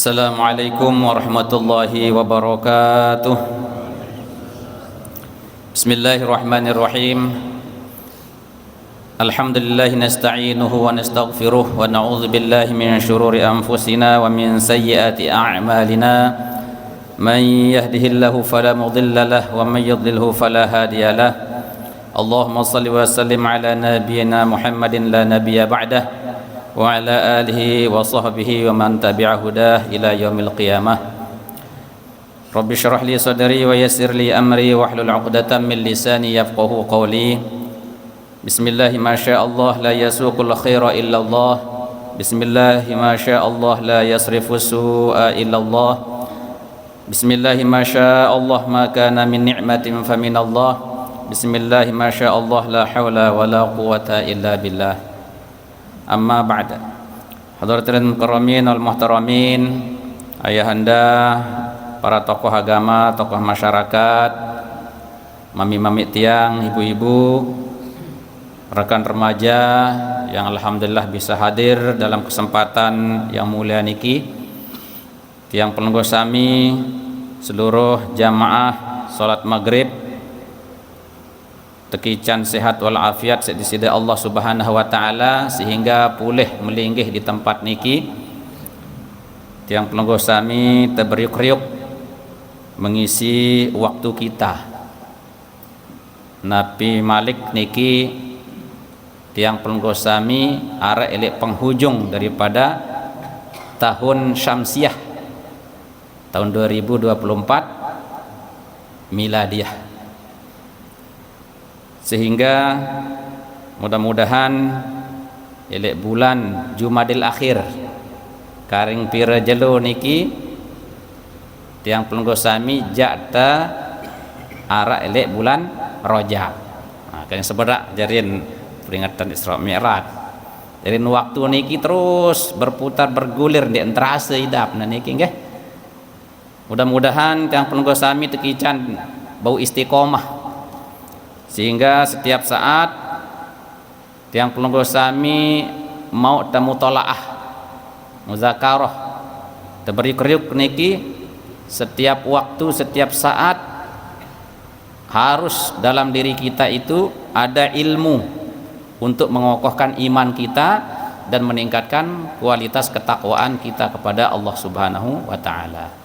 Assalamualaikum warahmatullahi wabarakatuh. Bismillahirrahmanirrahim. Alhamdulillah nasta'inuhu wa nastaghfiruh wa na'udzu billahi min syururi anfusina wa min sayyiati a'malina. Man yahdihillahu fala mudilla lahu wa man yudlilhu fala hadiya lahu. Allahumma shalli wa sallim ala nabiyyina Muhammadin la nabiyya ba'dah wa ala alihi wa sahbihi wa man tabi'a hudah ila yaumil qiyamah. Rabbi shrah li sadri wa yassir li amri wahlul 'uqdatam min lisani yafqahu qawli. Bismillah ma syaa Allah la yasuqul khaira illa Allah. Bismillah ma syaa Allah la yasrifu su'a illa Allah. Bismillah ma syaa Allah ma kana min ni'matin fa min Allah. Bismillah ma syaa Allah la haula wa la quwwata illa billah. Amma ba'da. Hadirin mukarramin wal muhtaramin, ayahanda, para tokoh agama, tokoh masyarakat, mami-mami tiang, ibu-ibu, rekan remaja yang alhamdulillah bisa hadir dalam kesempatan yang mulia niki, tiang pelenggo sami, seluruh jamaah salat maghrib tekican sehat wal afiat di sisi Allah Subhanahu wa taala sehingga pulih melinggih di tempat niki. Tiang pelenggo sami teberiuk-riuk mengisi waktu kita. Nabi Malik niki tiang pelenggo sami arek elek penghujung daripada tahun Syamsiah tahun 2024 miladiah. Sehingga mudah-mudahan elek bulan Jumadil Akhir karing pira jelo niki tiang pelenggo sami jakta arah elek bulan Rajab. Nah, kan seberak jarin peringatan Isra Mi'raj. Jarin waktu niki terus berputar bergulir di antara seidap niki nggih. Mudah-mudahan tiang pelenggo sami tekican bau istiqomah sehingga setiap saat tiang pelenggo sami mau tamu tolaah muzakarah teberi kriuk niki setiap waktu setiap saat harus dalam diri kita itu ada ilmu untuk mengokohkan iman kita dan meningkatkan kualitas ketakwaan kita kepada Allah Subhanahu wa taala.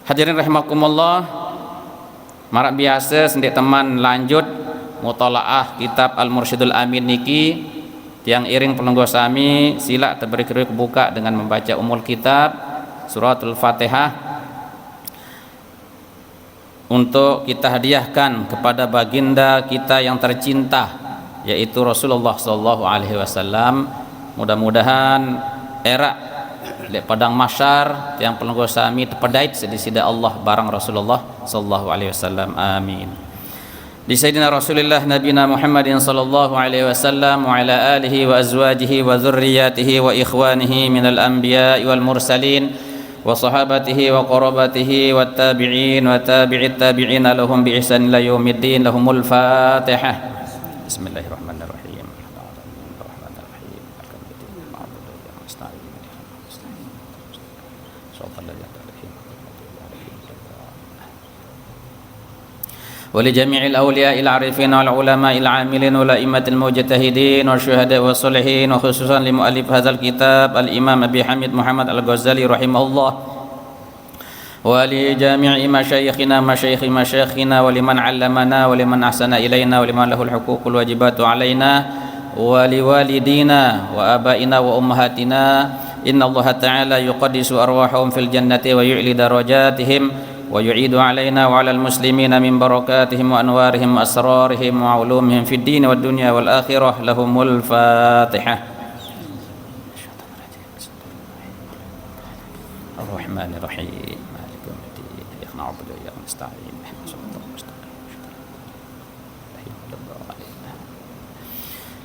Hadirin rahimakumullah, marak biasa sendiri teman lanjut mutalaah kitab Al-Mursyidul Amin niki tiang iring pelenggo sami sila terberi buka dengan membaca umul kitab suratul Fatihah untuk kita hadiahkan kepada baginda kita yang tercinta yaitu Rasulullah sallallahu alaihi wasallam. Mudah-mudahan era lek padang mahsyar tiang pelenggo sami tepedait di sida Allah barang Rasulullah sallallahu alaihi wasallam. Amin. Di sayyidina Rasulillah nabiyina Muhammadin sallallahu alaihi wasallam wa ala alihi wa azwajihi wa dzurriyyatihi wa ikhwanihi minal anbiya'i wal mursalin wa sahabatihi wa qarabatihi wat tabi'in wa tabi'it tabi'in lahum bi ihsan ila yaumiddin. Lahumul Fatihah. Bismillahirrahmanirrahim. ولجميع الأولياء العارفين والعلماء العاملين والأئمة المجتهدين والشهداء والصالحين وخصوصا لمؤلف هذا الكتاب الإمام أبي حميد محمد الغزالي رحمه الله ولجميع مشايخنا ولمن علمنا ولمن أحسن إلينا ولمن له الحقوق والواجبات علينا ولوالدينا وآبائنا وأمهاتنا إن الله تعالى يقدس أرواحهم في الجنة ويعلي درجاتهم ويعيد علينا وعلى المسلمين من بركاتهم وأنوارهم وأسرارهم وعلومهم في الدين والدنيا والآخرة. لهم الفاتحة. الرحمن الرحيم مالك يوم الدين إياك نعبد وإياك نستعين اهدنا الصراط المستقيم.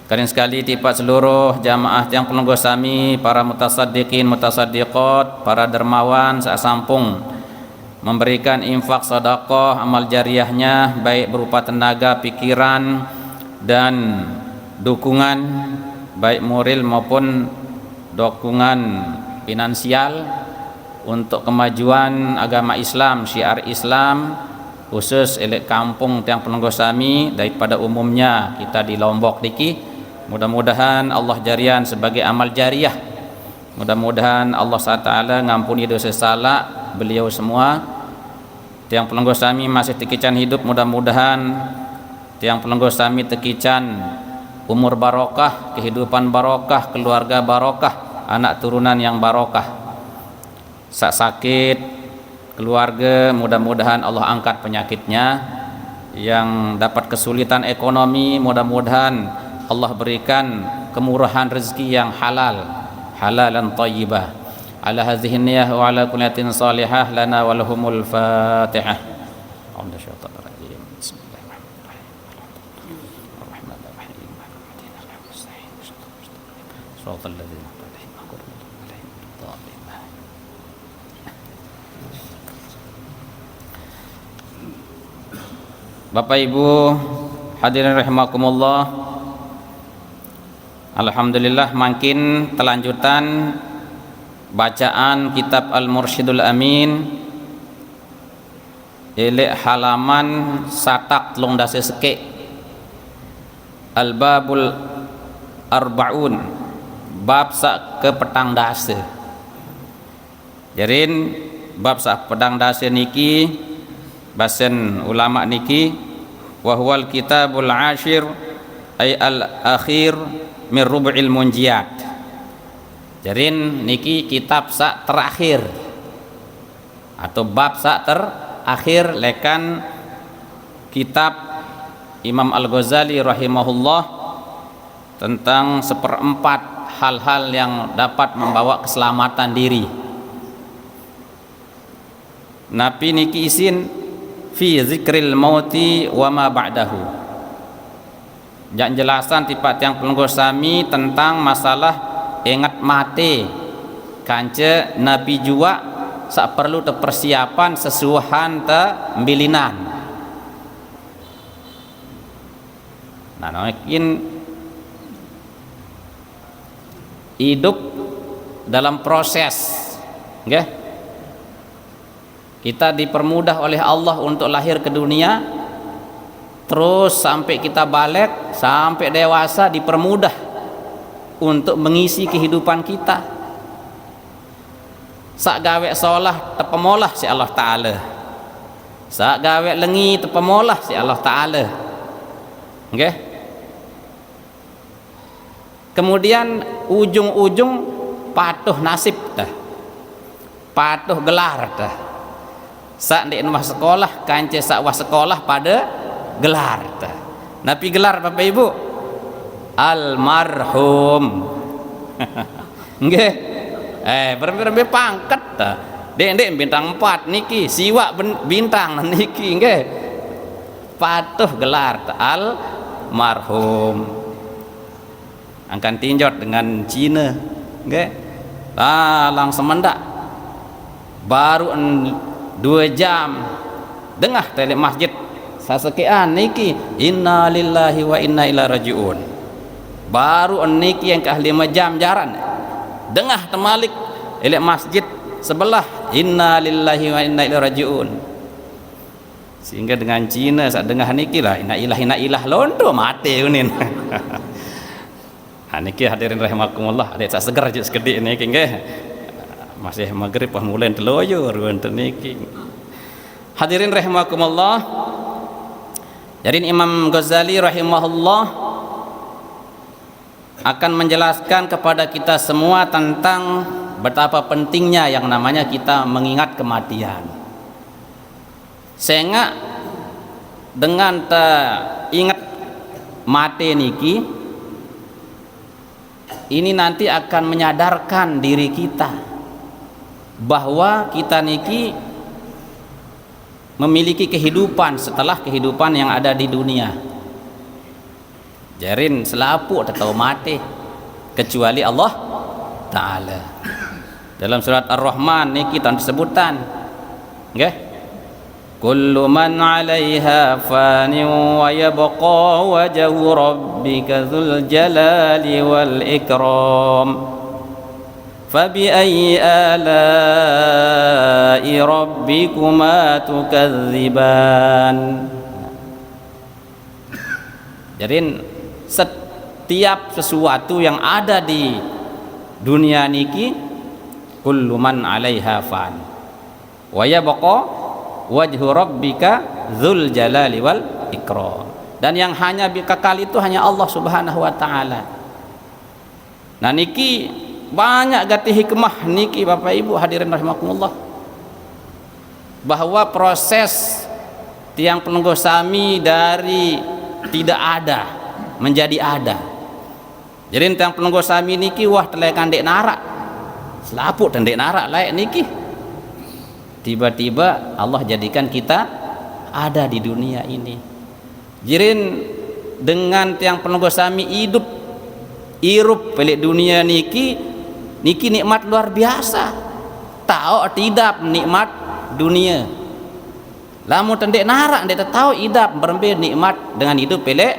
Kalian sekali tipat seluruh jamaah yang pelenggo sami, para mutasaddiqin mutasaddiqat, para dermawan saat sampung memberikan infak sedekah amal jariahnya baik berupa tenaga, pikiran dan dukungan baik moral maupun dukungan finansial untuk kemajuan agama Islam, syiar Islam, khusus elek kampung Tiang Pelenggo Sami daripada umumnya kita di Lombok niki. Mudah-mudahan Allah jarian sebagai amal jariah. Mudah-mudahan Allah SWT ngampuni dosa salah beliau semua. Tiang Pelenggo Sami masih tekican hidup, mudah-mudahan Tiang Pelenggo Sami tekican umur barokah, kehidupan barokah, keluarga barokah, anak turunan yang barokah. Sakit keluarga, mudah-mudahan Allah angkat penyakitnya. Yang dapat kesulitan ekonomi, mudah-mudahan Allah berikan kemurahan rezeki yang halal, halalan thayyibah. Ala hadhihi niyyah wa ala kullatin salihah lana wa lahumul Fatihah. Bapak Ibu hadirin rahimakumullah, alhamdulillah makin telanjutan bacaan kitab Al-Mursyidul Amin elek halaman satak telung dase seke Al-Babul Arba'un, bab sak ke petang dase. Jarin bab sak pedang dase niki basen ulama niki wa huwal kitabul ashir ay al-akhir min rub'il munjiyat. Jarin niki kitab sak terakhir atau bab sak terakhir lekan kitab Imam Al-Ghazali rahimahullah tentang seperempat hal-hal yang dapat membawa keselamatan diri. Napi niki isin fi zikril mauti wa ma ba'dahu. Jangan jelasan tipat yang Pelenggo Sami tentang masalah ingat mati. Kance Nabi jua sak perlu te persiapan sesuhan te mbilinan. Nah, mungkin hidup dalam proses, nggih. Kita dipermudah oleh Allah untuk lahir ke dunia, terus sampai kita balik, sampai dewasa dipermudah untuk mengisi kehidupan kita. Sak gawe solah tepemolah si Allah Ta'ala, sak gawe lengi tepemolah si Allah Ta'ala, okay? Kemudian ujung-ujung patuh nasib dah, patuh gelar dah. Sak di rumah sekolah kance sak wah sekolah pada gelar dah. Napi gelar Bapak Ibu almarhum. Nggih. Berbe pangkat dah. Dek bintang 4 niki, siwa bintang niki nggih. Patuh gelar dah almarhum. Angkan tinjot dengan Cina nggih. Langsung mendak. Baru 2 jam dengah tele masjid sasekian niki inna lillahi wa inna ilaihi rajiun. Baru niki yang kah 5 jam jaran dengah temalik elek masjid sebelah inna lillahi wa inna ilaihi rajiun. Sehingga dengan Cina sak dengah niki lah inna ilah londo mati unin. Ha niki hadirin rahimakumullah, adik sak seger je sekedik niki nggih. Masih maghrib pah mulai teloyor wonten niki. Hadirin rahimakumullah. Jadi Imam Ghazali rahimahullah akan menjelaskan kepada kita semua tentang betapa pentingnya yang namanya kita mengingat kematian. Sehingga dengan ingat mati niki ini nanti akan menyadarkan diri kita bahwa kita niki memiliki kehidupan setelah kehidupan yang ada di dunia. Jarin selapu atau mati kecuali Allah Ta'ala. Dalam surat Ar-Rahman niki tan sebutan nggih, kullu man 'alaiha fani wa yabqa wajhu rabbika dzul jalali wal ikram. Fabi'ayyi ala'i rabbikuma tukadziban. Jadi setiap sesuatu yang ada di dunia niki kullu man 'alaiha fan wa yabqa wajhu rabbika dzul jalali wal ikram. Dan yang hanya kekal itu hanya Allah Subhanahu wa taala. Nah niki banyak gati hikmah niki Bapak Ibu hadirin rahimakumullah, bahwa proses tiang penunggu sami dari tidak ada menjadi ada. Jadi tiang penunggu sami niki wah telekan dek narak selaput dan dek narak layak niki, tiba-tiba Allah jadikan kita ada di dunia ini. Jirin dengan tiang penunggu sami hidup irup pelik dunia niki nikmat luar biasa. Tahu tidak nikmat dunia. Lamun tendek narak ndek tahu idap berembe nikmat dengan hidup pelik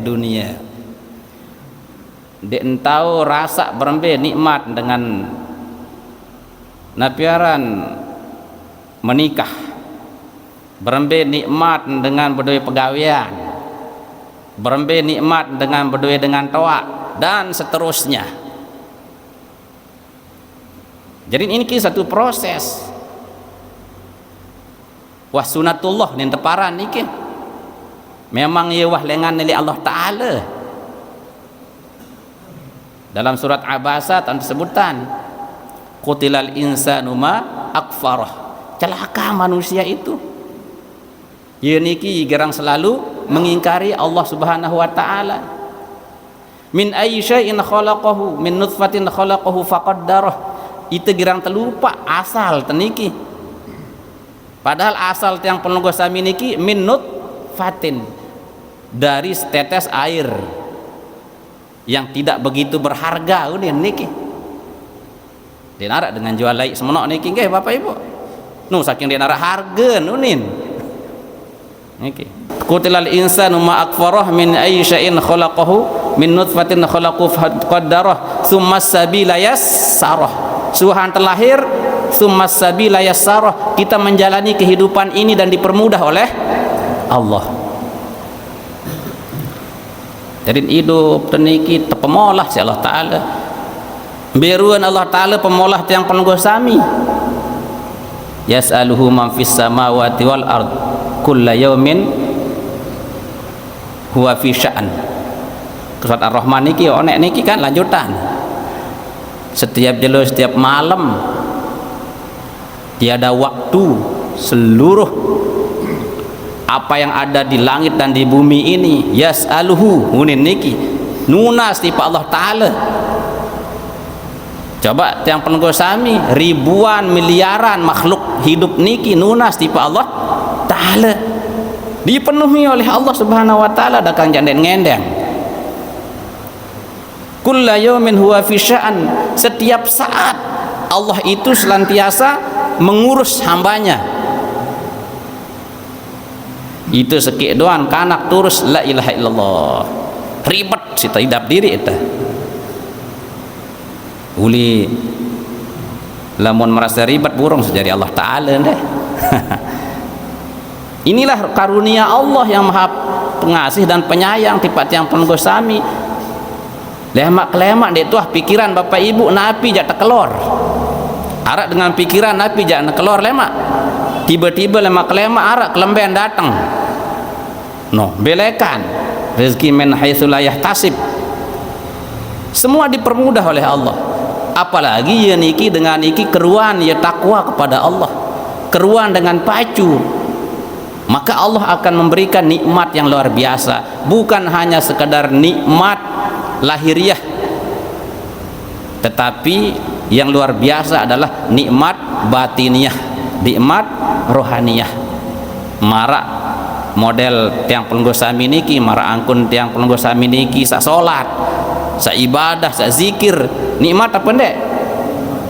dunia. Ndek tahu rasa berembe nikmat dengan napiaran menikah. Berembe nikmat dengan berdua pegawaian, berembe nikmat dengan berdua dengan toa, dan seterusnya. Jadi ini satu proses. Wah sunatullah nin teparan niki. Memang ye wah lengan nili Allah Taala. Dalam surat Abasa tersebutan qutilal insanu ma akfarah. Celaka manusia itu. Ye niki gerang selalu mengingkari Allah Subhanahu wa taala. Min ayyi syai'in khalaqahu min nutfatin khalaqahu faqaddarah. Itu gerang terlupa asal teniki. Padahal asal yang penunggu sami niki min nutfatin, dari setetes air yang tidak begitu berharga udah niki. Dinarak dengan jual laik semenok niki nggih Bapak Ibu. Nu saking dinarak harga nunin. Niki. Qutilal insanu ma akfarah min ayyi syai'in khalaqahu min nutfatin khalaqahu faqaddarah tsumma sabila yassarah. Suhan terlahir tsumma sabila yassarah. Kita menjalani kehidupan ini dan dipermudah oleh Allah. Jadi hidup teniki pemolah si Allah Taala. Beruan Allah Taala pemolah tiang penunggu sami. Yas'aluhu man fis samawati wal ard kulla yaumin huwa fi sya'an. Surat Ar-Rahman niki onek niki kan lanjutan. Setiap jelo setiap malam tiada waktu, seluruh apa yang ada di langit dan di bumi ini yas'aluhu unin niki nunas tipe Allah Taala. Coba yang penunggu sami ribuan miliaran makhluk hidup niki nunas tipe Allah Taala, dipenuhi oleh Allah Subhanahu wa taala dakang janden ngendeng. Kulla yaumin huwa fi sya'an. Setiap saat Allah itu senantiasa mengurus hambanya. Itu sekik doan kanak turus la ilaha illallah. Ribet sita hidup diri eta. Uli lamun merasa ribet burung sejari Allah Taala deh. Inilah karunia Allah yang maha pengasih dan penyayang tipat yang penunggu sami. Lemak-lemak dek tuah pikiran Bapak Ibu napi jak tekelor. Arak dengan pikiran napi jak tekelor lemak. Tiba-tiba lemak-lemak arak kelemben datang. No, belekan. Rezeki min haitsu la yahtasib. Semua dipermudah oleh Allah. Apalagi ya niki dengan niki keruan ya takwa kepada Allah. Keruan dengan pacu. Maka Allah akan memberikan nikmat yang luar biasa, bukan hanya sekadar nikmat lahiriah, tetapi yang luar biasa adalah nikmat batiniah, nikmat rohaniyah. Marak model tiang penunggu sami niki, marak angkun tiang penunggu sami niki sak salat, sak ibadah, sak zikir, nikmat apa ndek?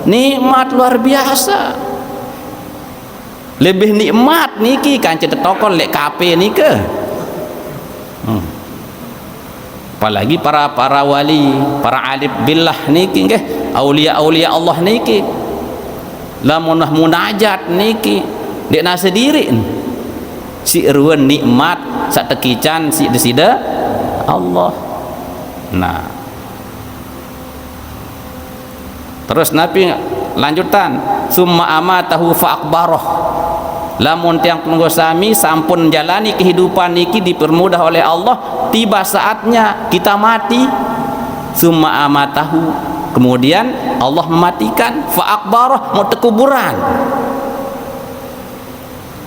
Nikmat luar biasa. Lebih nikmat niki kan cetek tokol lek KP nika. apalagi para wali, para alif billah niki nggih, aulia Allah niki lamun munajat niki dek nase diri si ruan nikmat satekican si desida Allah. Nah, terus Nabi lanjutan, summa amatahu fa akbaroh, lamun tiang penunggu sami sampun jalani kehidupan niki dipermudah oleh Allah, tiba saatnya kita mati, summa amatahu, kemudian Allah mematikan, fa akbaroh, mau kuburan.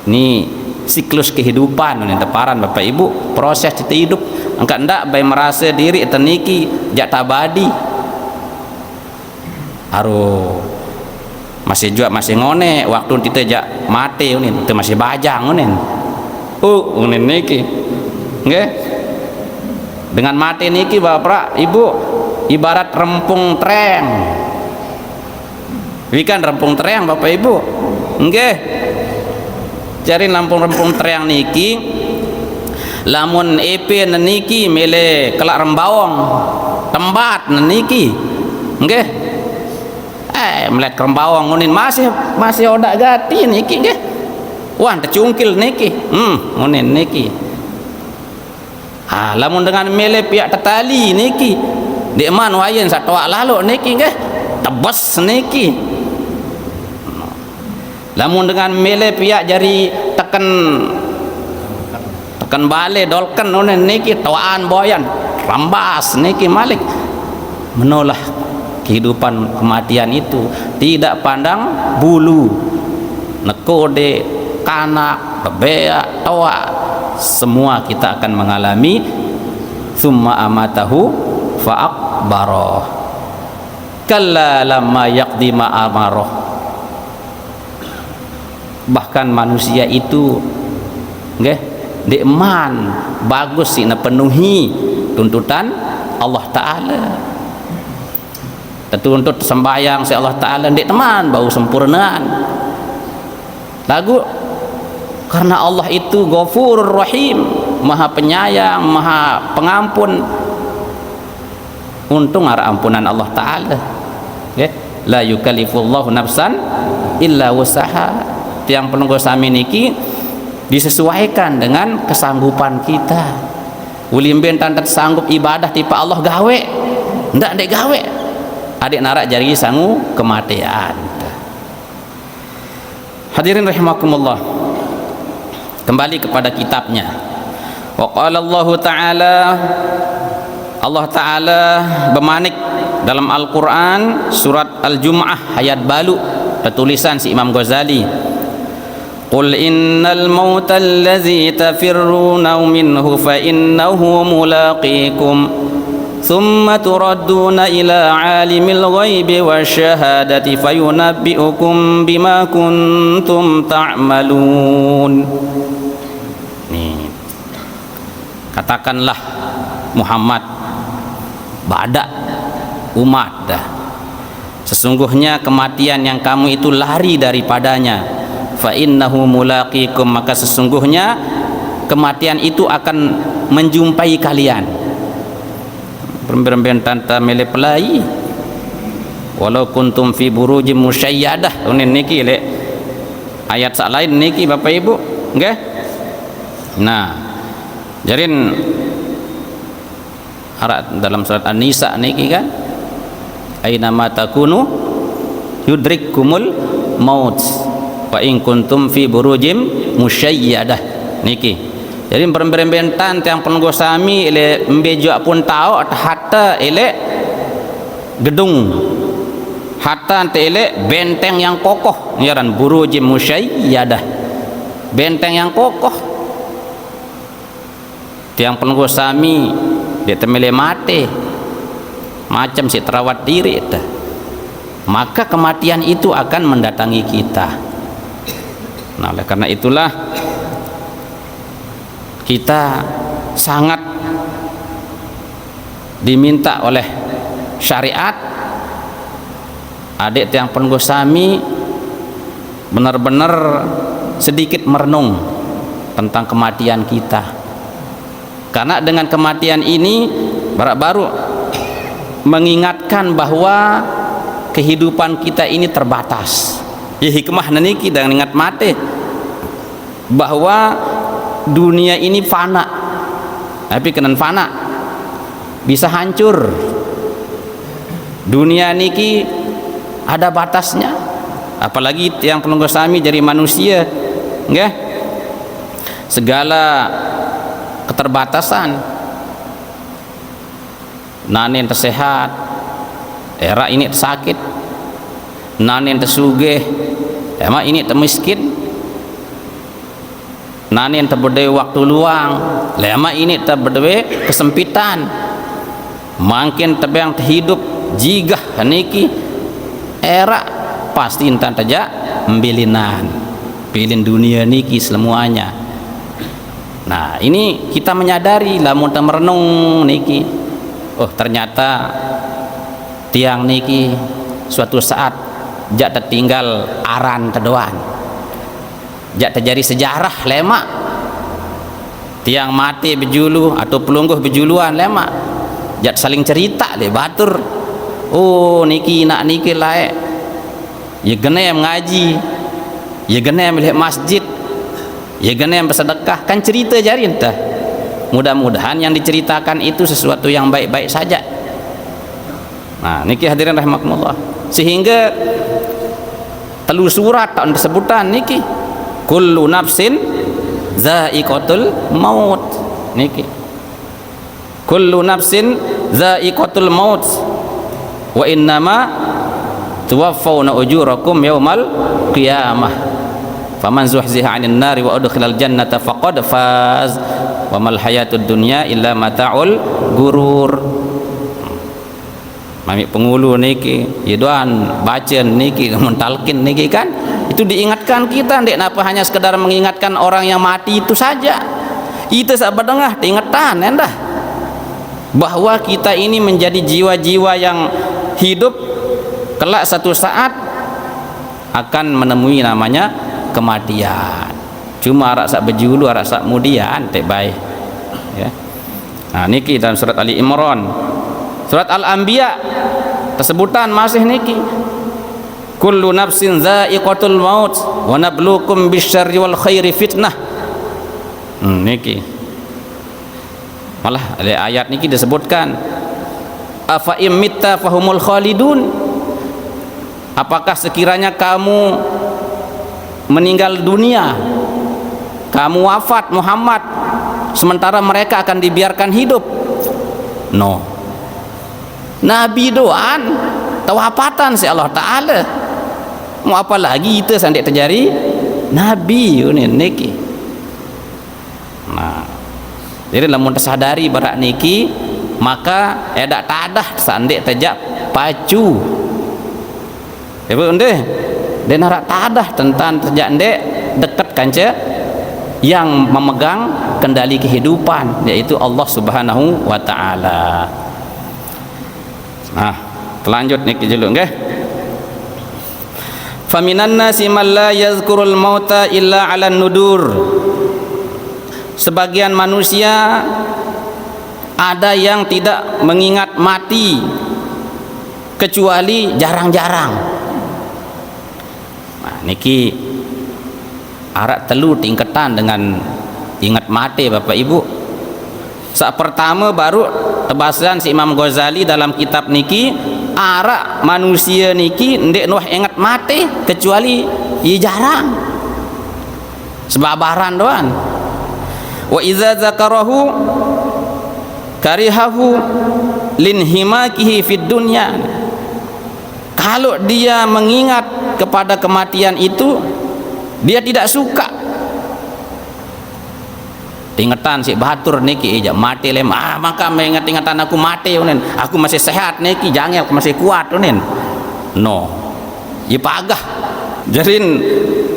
Ini siklus kehidupan ini teparan Bapak Ibu, proses kita hidup. Engkak ndak bae merasa diri teniki jak tabadi. Aduh, masih juga masih ngone waktu kita jak mati ini itu masih bajang ini. Ini niki. Nggih. Dengan mati niki Bapak Ibu ibarat rempung treng. Wikan rempung treng Bapak Ibu. Nggih. Cari rempung treng niki lamun EP niki mele kelak rembawang tempat niki nggih melihat rembawang ngunin masih odak gati niki nggih wah tercungkil niki ngunin niki lamun dengan mele pihak tetali niki di man wayen satwa lalu niki nggih tebas niki lamun dengan mele pihak jari tekan balik dolken niki tawaan boyan rambas niki malik menolak kehidupan kematian itu tidak pandang bulu nekode kanak bebea tawa semua kita akan mengalami summa amatahu fa akbaroh kalla lamma yaqdi ma amaroh. Bahkan manusia itu nggih dekman bagus sih penuhi tuntutan Allah Ta'ala, tertuntut sembahyang si Allah Ta'ala dek teman bau sempurnaan lagu karena Allah itu Ghafurur Rahim, maha penyayang, maha pengampun. Untung arah ampunan Allah Ta'ala ya. La yukallifullahu nafsan illa wusaha, tiang penunggu sami niki disesuaikan dengan kesanggupan kita. Ulimben tantat sanggup ibadah tipe Allah gawe ndak dek gawe adik narak jari sangu kematian. Hadirin rahimakumullah, kembali kepada kitabnya. Wa qala Allah Ta'ala bermanik dalam Al-Quran surat Al-Jum'ah ayat balu, tertulisan si Imam Ghazali, Qul innal mauta allazi tafirruna minhu fa innahu mulaqikum thumma turadduna ila alimil ghaibi wasyahadati fayunabbi'ukum bima kuntum ta'malun. Nih, katakanlah Muhammad badak umat dah, sesungguhnya kematian yang kamu itu lari daripadanya, fa innahu mulaqikum, maka sesungguhnya kematian itu akan menjumpai kalian. Beremben tanta mele pelai walau kuntum fi burujim musyayyadah. Ini niki le ayat sak lain niki Bapak Ibu nggih. Nah, jarin dalam surat An-Nisa niki kan, aina ma takunu yudrikkumul maut wa in kuntum fi burujim musyayyadah niki. Jadi perembentan yang penunggu sami ile mbejo pun tahu hatta ile gedung hatta ile benteng yang kokoh ngaran burujim musyayyadah, benteng yang kokoh. Tiang penunggu sami dia temele mati macam si terawat diri itu, maka kematian itu akan mendatangi kita. Nah, oleh karena itulah kita sangat diminta oleh syariat adik tiang penunggu sami benar-benar sedikit merenung tentang kematian kita, karena dengan kematian ini baru mengingatkan bahwa kehidupan kita ini terbatas. Ya hikmah niki dan ingat mati bahwa dunia ini fana, tapi kenan fana bisa hancur. Dunia niki ada batasnya, apalagi yang penunggu sami dari manusia, nggih, segala keterbatasan. Nani yang tersehat, era ini tersakit, nani yang tersugih, emang ini termiskin, nani yang terberdaya waktu luang, lama ini terberdaya kesempitan, makin tebang terhidup jigah niki era pasti entan teja membilinan pilih dunia niki semuanya. Nah ini kita menyadari lamun merenung niki, oh ternyata tiang niki suatu saat jak tertinggal aran terdoan, jak terjadi sejarah lemak tiang mati berjulu atau pelungguh berjuluan lemak jak saling cerita le batur, oh niki nak niki lae ya genem ngaji, ya genem lihat masjid, ya genem bersedekah, kan cerita jari entah. Mudah-mudahan yang diceritakan itu sesuatu yang baik-baik saja. Nah niki hadirin rahimakumullah, sehingga telu surat tahun tersebutkan niki kullu nafsin za'iqatul maut, niki kullu nafsin za'iqatul maut wa innama tuwaffawna ujurakum yaumal qiyamah faman zuhziha 'anil nari wa udkhilal jannata faqad faz wa mal hayatud dunya illa mata'ul gurur. Mami pengulu niki yedoan baca niki mentalkin niki kan itu diingatkan kita, ndek napa hanya sekedar mengingatkan orang yang mati itu saja. Itu sabadengah diingatan endah bahwa kita ini menjadi jiwa-jiwa yang hidup kelak satu saat akan menemui namanya kematian. Cuma rasa berjulu rasa kemudian tak baik ya. Nah niki dalam surat Ali Imran, surat Al-Anbiya tersebutan masih niki kullu nafsin za'iqatul maut wa nabluukum bisyarri wal khairi fitnah. Niki malah ayat niki disebutkan afa imitta fahumul khalidun, apakah sekiranya kamu meninggal dunia, kamu wafat Muhammad, sementara mereka akan dibiarkan hidup? No, Nabi doan tawafatan si Allah Ta'ala, mau apa lagi itu sampai terjadi Nabi niki. Nah jadi lamun tersadari barak niki maka edak tadah sandek terjak pacu ibu undeh dan narak tadah tentang terjak ndek dekat kanca yang memegang kendali kehidupan yaitu Allah Subhanahu wa Ta'ala. Nah lanjut niki dulu nggih. Faminan nasi man la yazkurul mauta illa 'alan nudur. Sebagian manusia ada yang tidak mengingat mati kecuali jarang-jarang. Nah niki arak telu tingkatan dengan ingat mati Bapak Ibu. Saat pertama baru tebasan si Imam Ghazali dalam kitab niki arak manusia niki ndek nuh ingat mati kecuali jarang sebabaran doan. Wa idza zakarahu karihahu linhimakihi fid dunya. Kalau dia mengingat kepada kematian itu dia tidak suka. Ingatan si batur niki ija mati lem maka mengingat-ingatan aku mati unen, aku masih sehat niki jangan aku masih kuat unen. No ya pagah jarin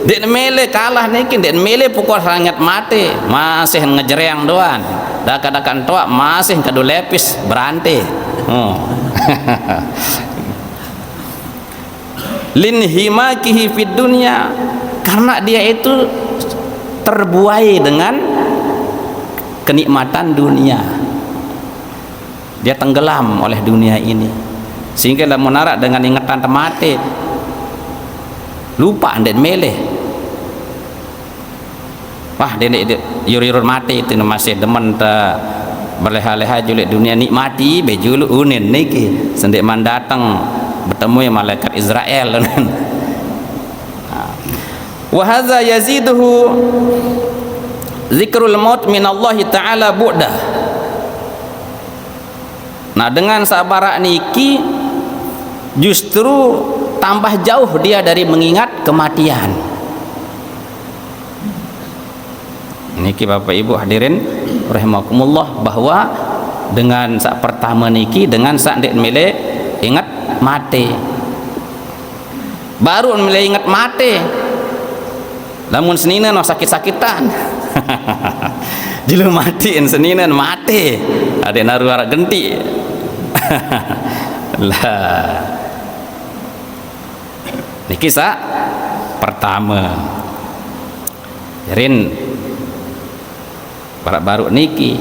dek mele kalah niki dek mele pukul sangat mati masih ngejereng doan dak-dakan tua masih kadu lepis berante. Linhimakihi fid dunya, karena dia itu terbuai dengan kenikmatan dunia. Dia tenggelam oleh dunia ini, sehingga lah menarak dengan ingatan mati, lupa dan meleh. Wah, dia yur-yur mati itu masih demen ta berleha-leha julik dunia nikmati bejulu unin niki sendek man datang bertemu yang malaikat Israel. Wa hadza yaziduhu zikrul maut min Allah taala bu'dah. Nah, dengan sabarak niki justru tambah jauh dia dari mengingat kematian. Niki Bapak Ibu hadirin rahimakumullah, bahwa dengan saat pertama niki dengan saat dek mele ingat mati, baru mele ingat mati, lamun seninan no sakit-sakitan. Jilu matiin seninan mati, ada naruh arak genti. Lah niki sa pertama jarin baru niki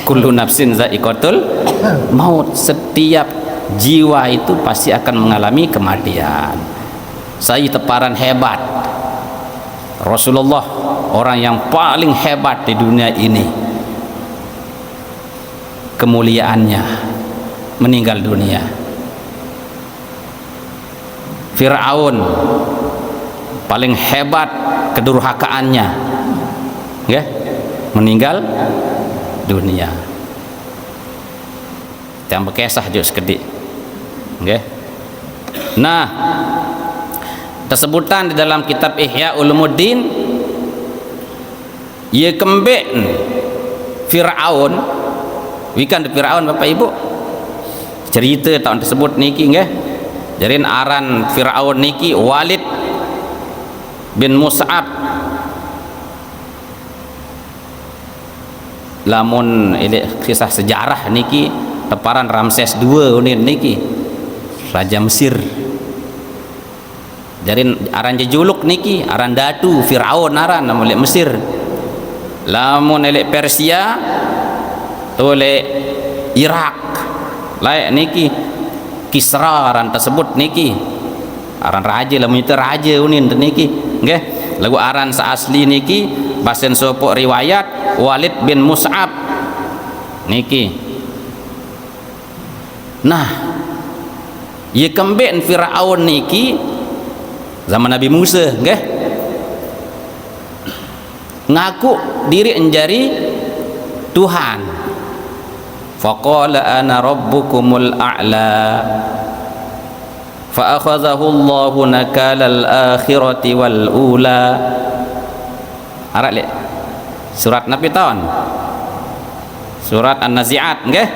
kullu nafsin za'iqatul maut, setiap jiwa itu pasti akan mengalami kematian. Saya teparan hebat Rasulullah, orang yang paling hebat di dunia ini, kemuliaannya meninggal dunia. Fir'aun paling hebat kedurhakaannya, ya, meninggal dunia. Yang berkisah juga sekedik, ya. Nah, tersebutan di dalam kitab Ihya Ulumuddin, ia kembek Fir'aun, wikan Fir'aun Bapak Ibu, cerita tahun tersebut niki, nggih. Jadi aran Fir'aun niki Walid bin Mus'ab. Lamun ini kisah sejarah niki teparan Ramses II niki Raja Mesir. Jadi aran jejuluk niki aran datu Fir'aun aran oleh Mesir. Lamun elek Persia oleh Irak layak niki Kisra aran tersebut niki aran raja, lamun itu raja unin niki, nggih. Lagu aran saasli niki basen sopok riwayat Walid bin Mus'ab niki. Nah, ia kembek Fir'aun niki zaman Nabi Musa, nggih, ngaku diri menjadi Tuhan. Faqala ana rabbukumul a'la fa akhadhahu Allahu nakalal akhirati wal ula. Arak le surat Nabi tahun surat An-Nazi'at, nggih,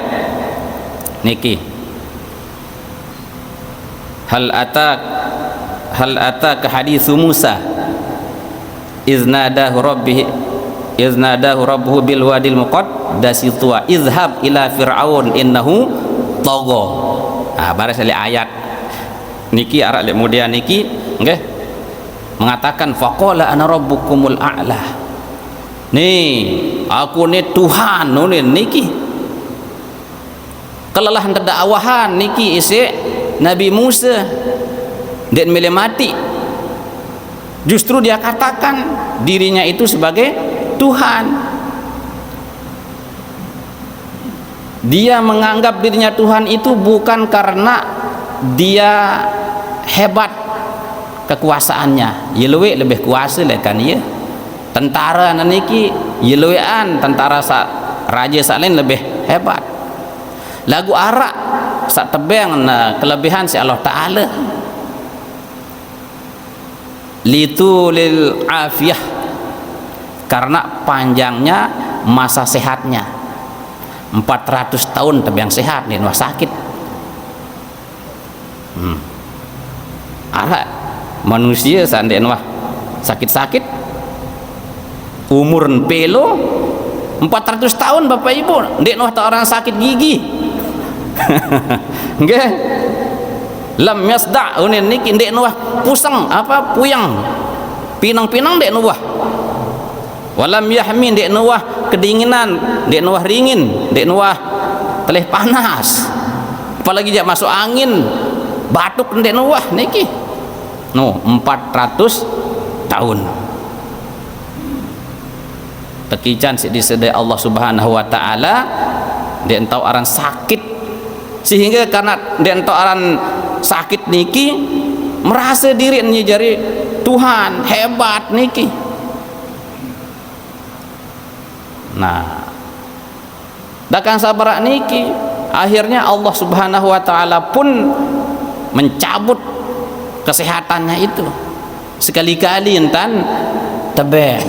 niki hal ataka hadithu Musa iznadahu rabbuhu bil wadil muqaddasi tuwa izhab ila fir'aun innahu tagha. Baris ayat niki arak le kemudian niki, nggih, mengatakan faqala ana rabbukumul a'la. Nih, aku ni Tuhan niki. Kelelahan terdakwahan niki isi Nabi Musa dan mele mati. Justru dia katakan dirinya itu sebagai Tuhan. Dia menganggap dirinya Tuhan itu bukan karena dia hebat kekuasaannya, ye lebih kuasa lah kan ya. Tentara niki yeluan tentara raja salin lebih hebat. Lagu arak sak tebeng kelebihan si Allah Taala. Litulil afiyah, karena panjangnya masa sehatnya 400 tahun tebeng sehat nih, wah sakit. Arak manusia sanden wah sakit-sakit umur pelo 400 tahun Bapak Ibu, ndek noh orang sakit gigi. Nggih. Lam yasda unin niki ndek noh pusang apa puyang. Pinang-pinang ndek noh. Walam yahmi ndek noh kedinginan, ndek noh ringin, ndek noh telih panas, apalagi jak masuk angin batuk ndek nuwah niki 400 tahun tekican si disedai Allah Subhanahu wa taala dia entau aran sakit, sehingga karena dia entau aran sakit niki merasa diri jadi Tuhan hebat niki. Nah, dakang sabar niki akhirnya Allah Subhanahu wa taala pun mencabut kesehatannya itu. Sekali-kali entan tebe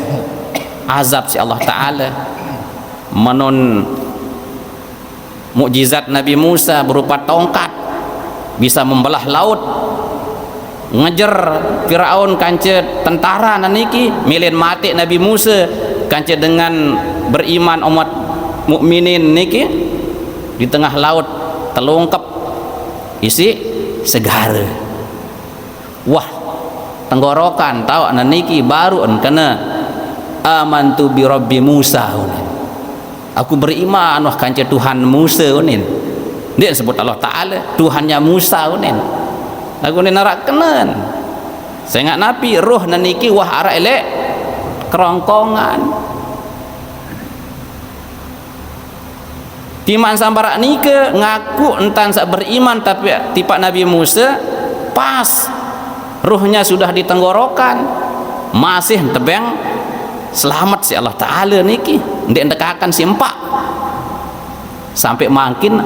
azab si Allah taala. Menon mukjizat Nabi Musa berupa tongkat bisa membelah laut, ngejer Firaun kance tentara naniki milin mati Nabi Musa kance dengan beriman umat mukminin niki di tengah laut telungkep isi segara. Wah, tenggorokan tahu naniki baru kena amantu bi rabbi Musa. Aku beriman wah kance Tuhan Musa unin. Dia sebut Allah taala Tuhannya Musa unin. Lagu ni narak kenen. Saya ingat napi roh naniki wah arah elek kerongkongan. Timan sambarak nike ngaku entan sak beriman tapi tipak Nabi Musa pas ruhnya sudah di tenggorokan masih tebeng selamat si Allah taala niki ndek ndekakan si empak sampai makin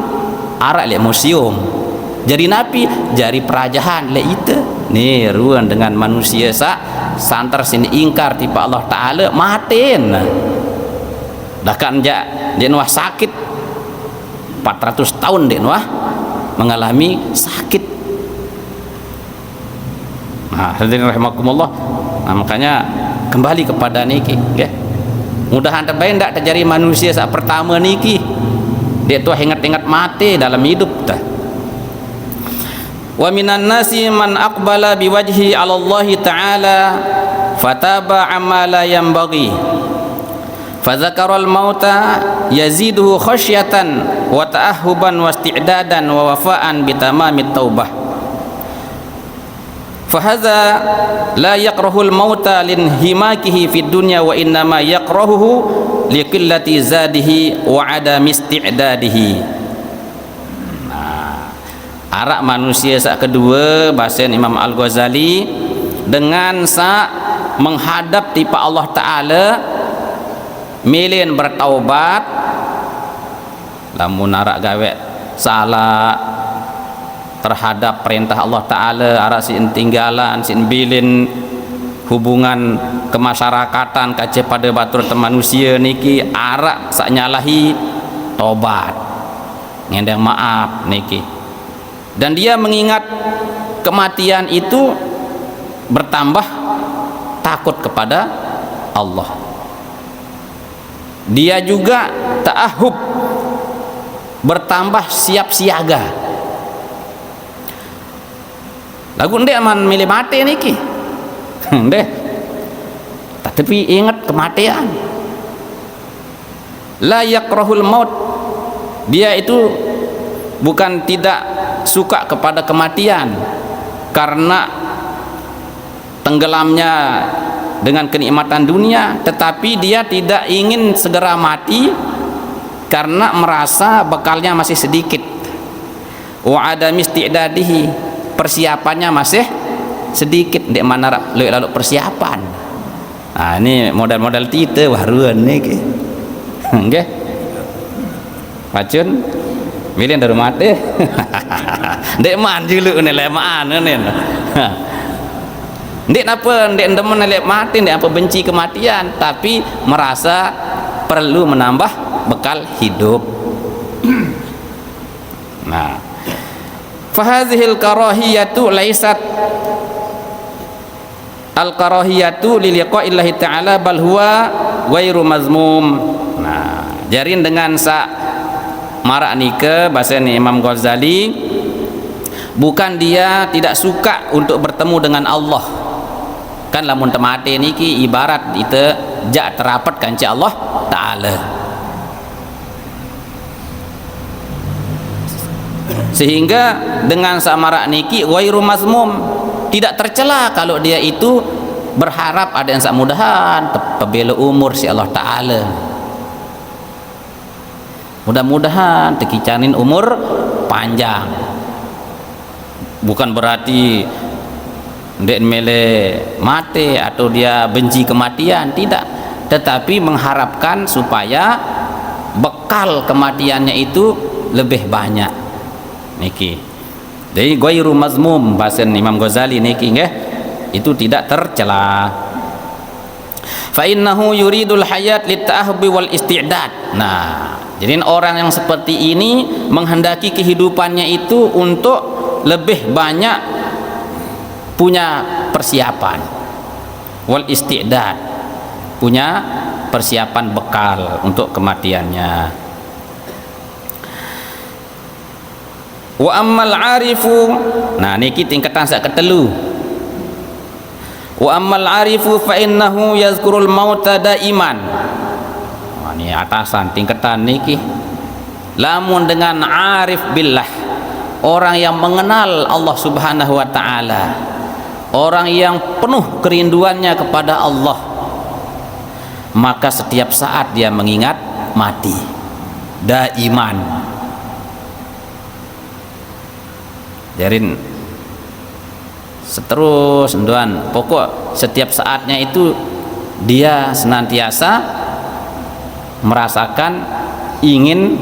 arak le museum jadi napi jari perajahan le itu nih ruan dengan manusia santar sini ingkar tipa Allah taala matin dah kan dia nuah sakit 400 tahun dia nuah mengalami sakit. Nah, hadirin rahimakumullah. Nah, makanya kembali kepada niki nggih. Mudahan terbaik ndak terjadi manusia saat pertama niki dia tuh ingat-ingat mati dalam hidup tah. Wa minan nasi man aqbala biwajhi 'ala Allah taala fataba amala yanbaghi fadzakarul mauta yaziduhu khasyatan wa ta'ahhuban wa isti'dadan wa wafa'an bitamamit taubah fahadza la yakrahul mauta linhimakihi fid dunya wa innama yakrahuhu liqillati zadihi wa adami isti'dadihi. Nah, arak manusia sak kedua bahasa Imam Al-Ghazali dengan sak menghadap tipa Allah taala milin bertaubat lamun arak gawe salah terhadap perintah Allah taala arak sin tinggalan sin bilin hubungan kemasyarakatan kace pada batur manusia niki arak sak nyalahi tobat ngendang maaf niki dan dia mengingat kematian itu bertambah takut kepada Allah. Dia juga ta'ahub bertambah siap siaga. Lagu ndek aman milih mati niki. Ndek. Tapi ingat kematian. La yakrahul maut. Dia itu bukan tidak suka kepada kematian karena tenggelamnya dengan kenikmatan dunia, tetapi dia tidak ingin segera mati karena merasa bekalnya masih sedikit. Wa adami isti'dadihi, persiapannya masih sedikit. Ndek mana lalu persiapan. Nah, ini modal-modal tite waruan niki. Nggih. Pacun milih dari mati. Ndek man juluk ne lemaan ne. Ndek napa ndek demen lek mati, ndek apa benci kematian, tapi merasa perlu menambah bekal hidup. Nah, fahadhil karahiyatu laisat al karahiyatu li liqa'illahi ta'ala bal huwa ghairu mazmum. Nah, jarin dengan sa marak nike bahasa Imam Ghazali bukan dia tidak suka untuk bertemu dengan Allah. Kan lamun temate niki ibarat itu jak terapat kanci Allah taala. Sehingga dengan samarak niki ghairu mazmum, tidak tercela kalau dia itu berharap ada yang mudahan pebela umur si Allah Ta'ala, mudah-mudahan tekicanin umur panjang. Bukan berarti dia mele mati atau dia benci kematian, tidak, tetapi mengharapkan supaya bekal kematiannya itu lebih banyak niki. Jadi ghairu mazmum bahasa Imam Ghazali niki nggih, itu tidak tercela. Fa innahu yuridul hayat litta'ahbi wal isti'dad. Nah, jadi orang yang seperti ini menghendaki kehidupannya itu untuk lebih banyak punya persiapan, wal isti'dad, punya persiapan bekal untuk kematiannya. Wa ammal arifu, nah niki tingkatan sak ketelu. Wa ammal arifu fa innahu yazkurul mauta daiman. Nah, ini atasan tingkatan niki. Lamun dengan arif billah, orang yang mengenal Allah Subhanahu wa taala, orang yang penuh kerinduannya kepada Allah, maka setiap saat dia mengingat mati daiman. Jarin seterus doan, pokok setiap saatnya itu dia senantiasa merasakan ingin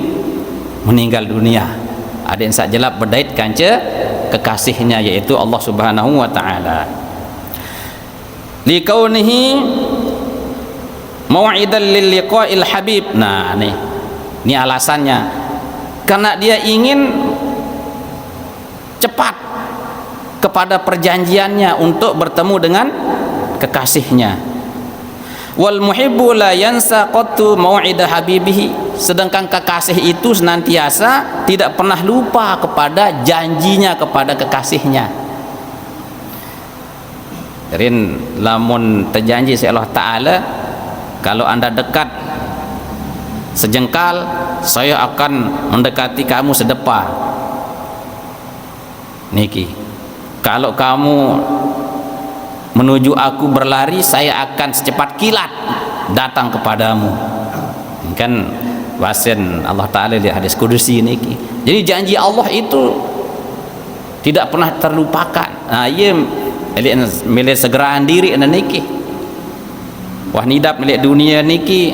meninggal dunia. Ada yang sak jelap berdait kanca kekasihnya, yaitu Allah Subhanahu wa taala. Likaunihi mau'idan lil liqa'il habib. Nah, ini alasannya. Karena dia ingin cepat kepada perjanjiannya untuk bertemu dengan kekasihnya. Wal muhibbu la yansa qattu mau'ida habibihi. Sedangkan kekasih itu senantiasa tidak pernah lupa kepada janjinya kepada kekasihnya. Jadi lamun terjanji si Allah Ta'ala, kalau anda dekat sejengkal, saya akan mendekati kamu sedepa. Niki, kalau kamu menuju aku berlari, saya akan secepat kilat datang kepadamu. Kan wasen Allah Ta'ala di hadis kudusi niki. Jadi janji Allah itu tidak pernah terlupakan. Nah, ia milih segerahan diri anda niki. Wah nidap milik dunia niki,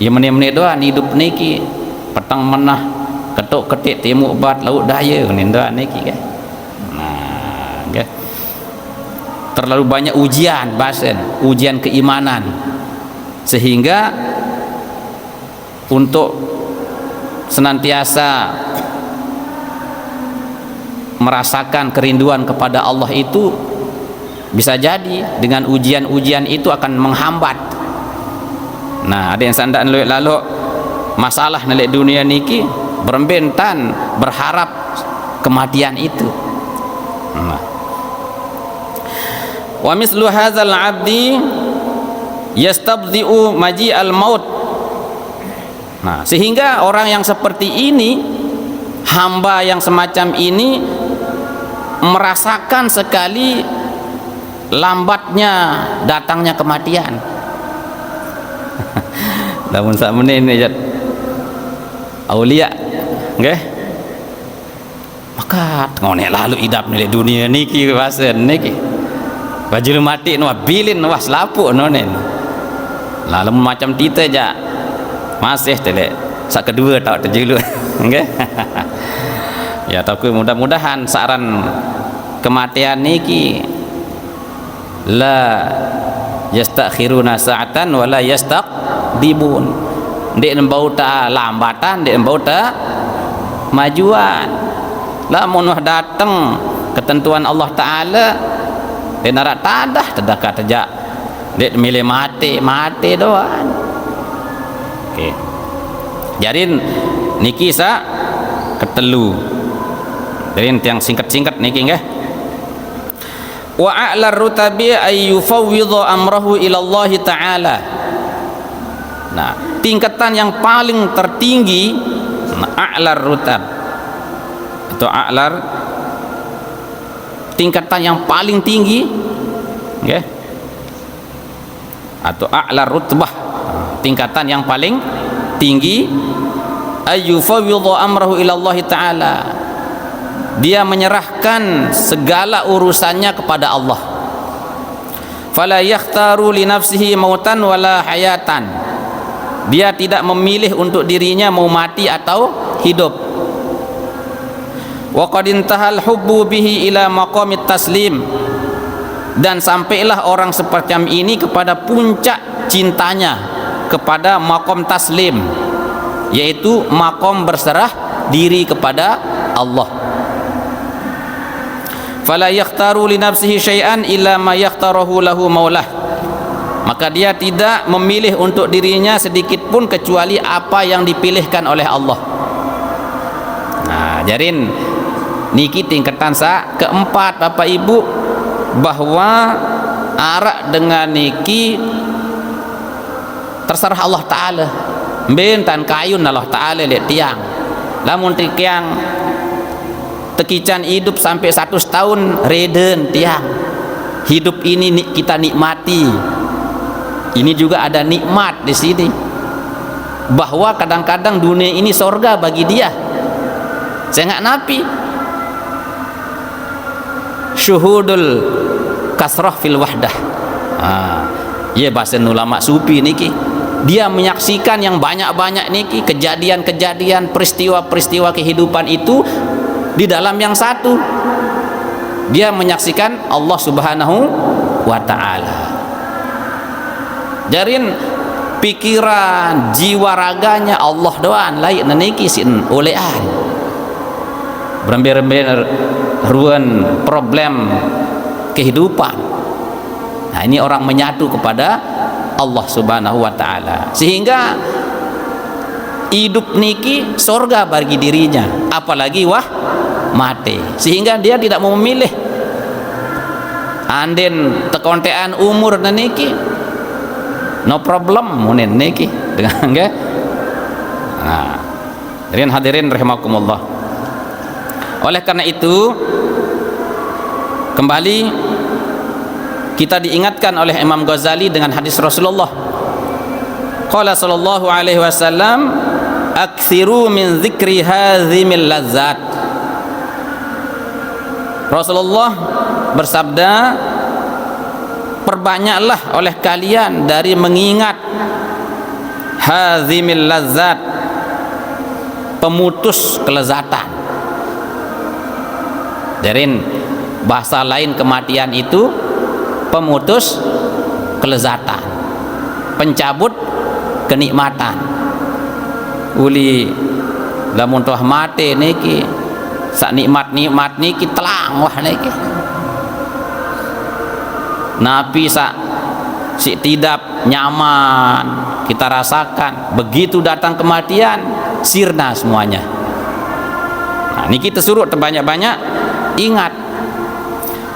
ia menit-menit doang hidup niki, petang menah ketuk ketik timur bat laut daya nenda niki kan. Nah, okay. Terlalu banyak ujian bahasan, ujian keimanan, sehingga untuk senantiasa merasakan kerinduan kepada Allah itu bisa jadi dengan ujian-ujian itu akan menghambat. Nah, ada yang sandaan lalu masalah nilai dunia niki berembentan berharap kematian itu. Nah. Wa mislu hadzal 'abdi yastabdhi'u maji'al maut. Nah, sehingga orang yang seperti ini, hamba yang semacam ini merasakan sekali lambatnya datangnya kematian. Namun sak menit ini aulia nggih, maka ngonek lalu idap nilai dunia niki wasen niki bajul mati no bilin was lapuk nonen lalu macam kita aja masih tele sak kedua tak terjelu nggih. Ya tapi mudah-mudahan saran kematian niki la yastakhiruna sa'atan wala yastaqdibun. Dek nembau ta lambatan, dek nembau ta majuan. Lamun wah datang ketentuan Allah Ta'ala, dek narak tadah terdekat saja, dek milih mati doan. Okey. Jadi niki sa ketelu. Jadi yang singkat-singkat niki nggih. Wa a'lar rutabi ay yufawwidhu amrahu ila Allah Ta'ala. Nah, tingkatan yang paling tertinggi, a'lar rutab atau a'lar, tingkatan yang paling tinggi, okay? Atau a'lar rutbah, tingkatan yang paling tinggi, ayyufawwidhu amrahu ila Allah Ta'ala, dia menyerahkan segala urusannya kepada Allah. Fala yakhtaru li nafsihi mautan wala hayatan, dia tidak memilih untuk dirinya mau mati atau hidup. Wa qad intahal hubbu bihi ila maqamit taslim, dan sampailah orang seperti ini kepada puncak cintanya kepada maqam taslim, yaitu maqam berserah diri kepada Allah. Fala yakhtaru li nafsihi syai'an illa ma yakhtarahu lahu maulah, maka dia tidak memilih untuk dirinya sedikit pun kecuali apa yang dipilihkan oleh Allah. Nah, jarin niki tingkatan keempat Bapak Ibu, bahwa arak dengan niki terserah Allah Ta'ala, bentan kayun Allah Ta'ala lihat tiang, lamun tiang tekican hidup sampai 100 tahun reden tiang, hidup ini kita nikmati. Ini juga ada nikmat di sini, bahwa kadang-kadang dunia ini sorga bagi dia. Saya nggak napi syuhudul kasrah fil wahdah. Ya bahasa ulama sufi niki, dia menyaksikan yang banyak-banyak niki, kejadian-kejadian, peristiwa-peristiwa kehidupan itu di dalam yang satu. Dia menyaksikan Allah Subhanahu wa Ta'ala. Jarin pikiran jiwa raganya Allah doan lain niki sin olean berember-ember ruan problem kehidupan. Nah, ini orang menyatu kepada Allah Subhanahu wa Ta'ala, sehingga hidup niki sorga bagi dirinya, apalagi mati, sehingga dia tidak mau memilih. Anden tekontean umur niki no problem munin niki dengan nggih. Nah, hadirin rahimakumullah. Oleh karena itu kembali kita diingatkan oleh Imam Ghazali dengan hadis Rasulullah. Qala sallallahu alaihi wasallam, aktsiru min dzikri hadzimil lazzat. Rasulullah bersabda, perbanyaklah oleh kalian dari mengingat hadzimil lazzat, pemutus kelezatan. Jarin bahasa lain kematian itu pemutus kelezatan, pencabut kenikmatan. Uli lamun toh mati niki sak nikmat-nikmat niki telang wah niki. Nabi sak si tidak nyaman kita rasakan, begitu datang kematian sirna semuanya. Nah, niki tersuruh terbanyak-banyak ingat.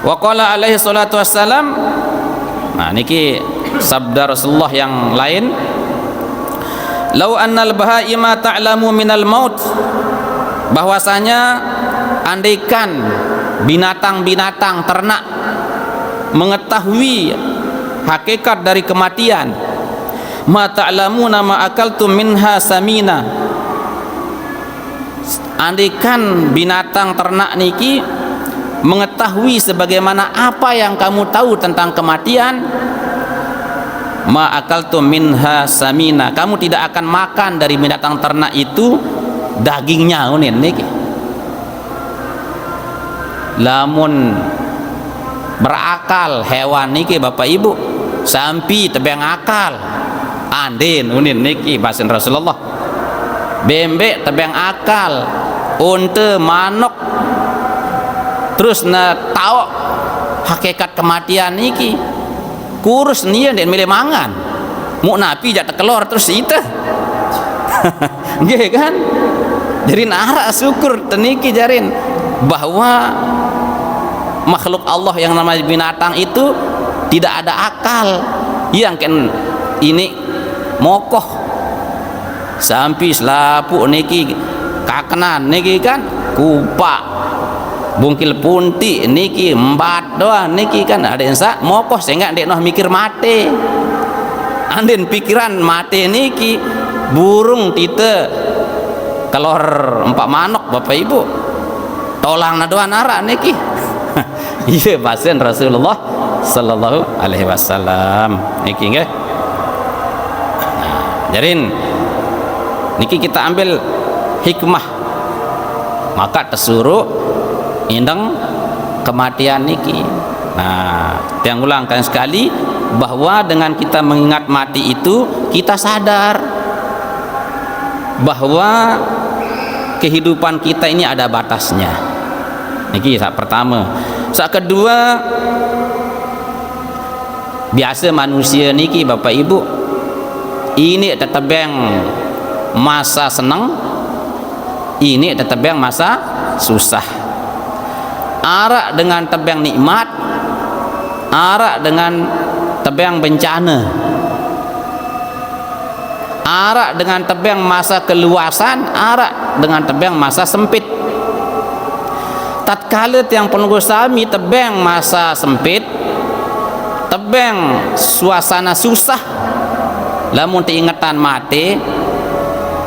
Wa qala alaihi salatu wassalam, nah niki sabda Rasulullah yang lain, lau annal bahaima ta'lamu minal maut, bahwasanya andaikan binatang-binatang ternak mengetahui hakikat dari kematian, ma ta'lamuna ma akaltum minha samina, andaikan binatang ternak niki mengetahui sebagaimana apa yang kamu tahu tentang kematian, ma akaltum minha samina, kamu tidak akan makan dari binatang ternak itu dagingnya unin niki. Lamun berakal hewan niki Bapak Ibu, sampi tebeng akal andin unin niki bahasa Rasulullah. Bembek tebeng akal, unta, manuk, terus na tahu hakikat kematian niki, kurus nih dan milih mangan, mau napi jatuh kelor terus itu, nggih kan? Jadi nara syukur teniki jarin bahwa makhluk Allah yang namanya binatang itu tidak ada akal, yang kan ini mokoh sampai selapu niki kakenan niki kan kupak bungkil punti niki embat doang niki kan ada yang sak mokoh sehingga ndek noh mikir mati andin pikiran mati niki burung tite kelor empat manok bapak ibu tolang na doang arak niki iya pasen Rasulullah sallallahu alaihi wasallam niki nggih. Jarin niki kita ambil hikmah maka tersuruh indeng kematian niki. Nah, tiang ulang kalian sekali bahwa dengan kita mengingat mati itu kita sadar bahwa kehidupan kita ini ada batasnya. Niki saat pertama. Saat kedua, biasa manusia niki bapak ibu ini tetap yang masa senang, ini tetap yang masa susah. Arak dengan tebang nikmat, arak dengan tebang bencana, arak dengan tebang masa keluasan, arak dengan tebang masa sempit. Tatkala tiang penunggu sami tebang masa sempit, tebang suasana susah, lamun ingatan mati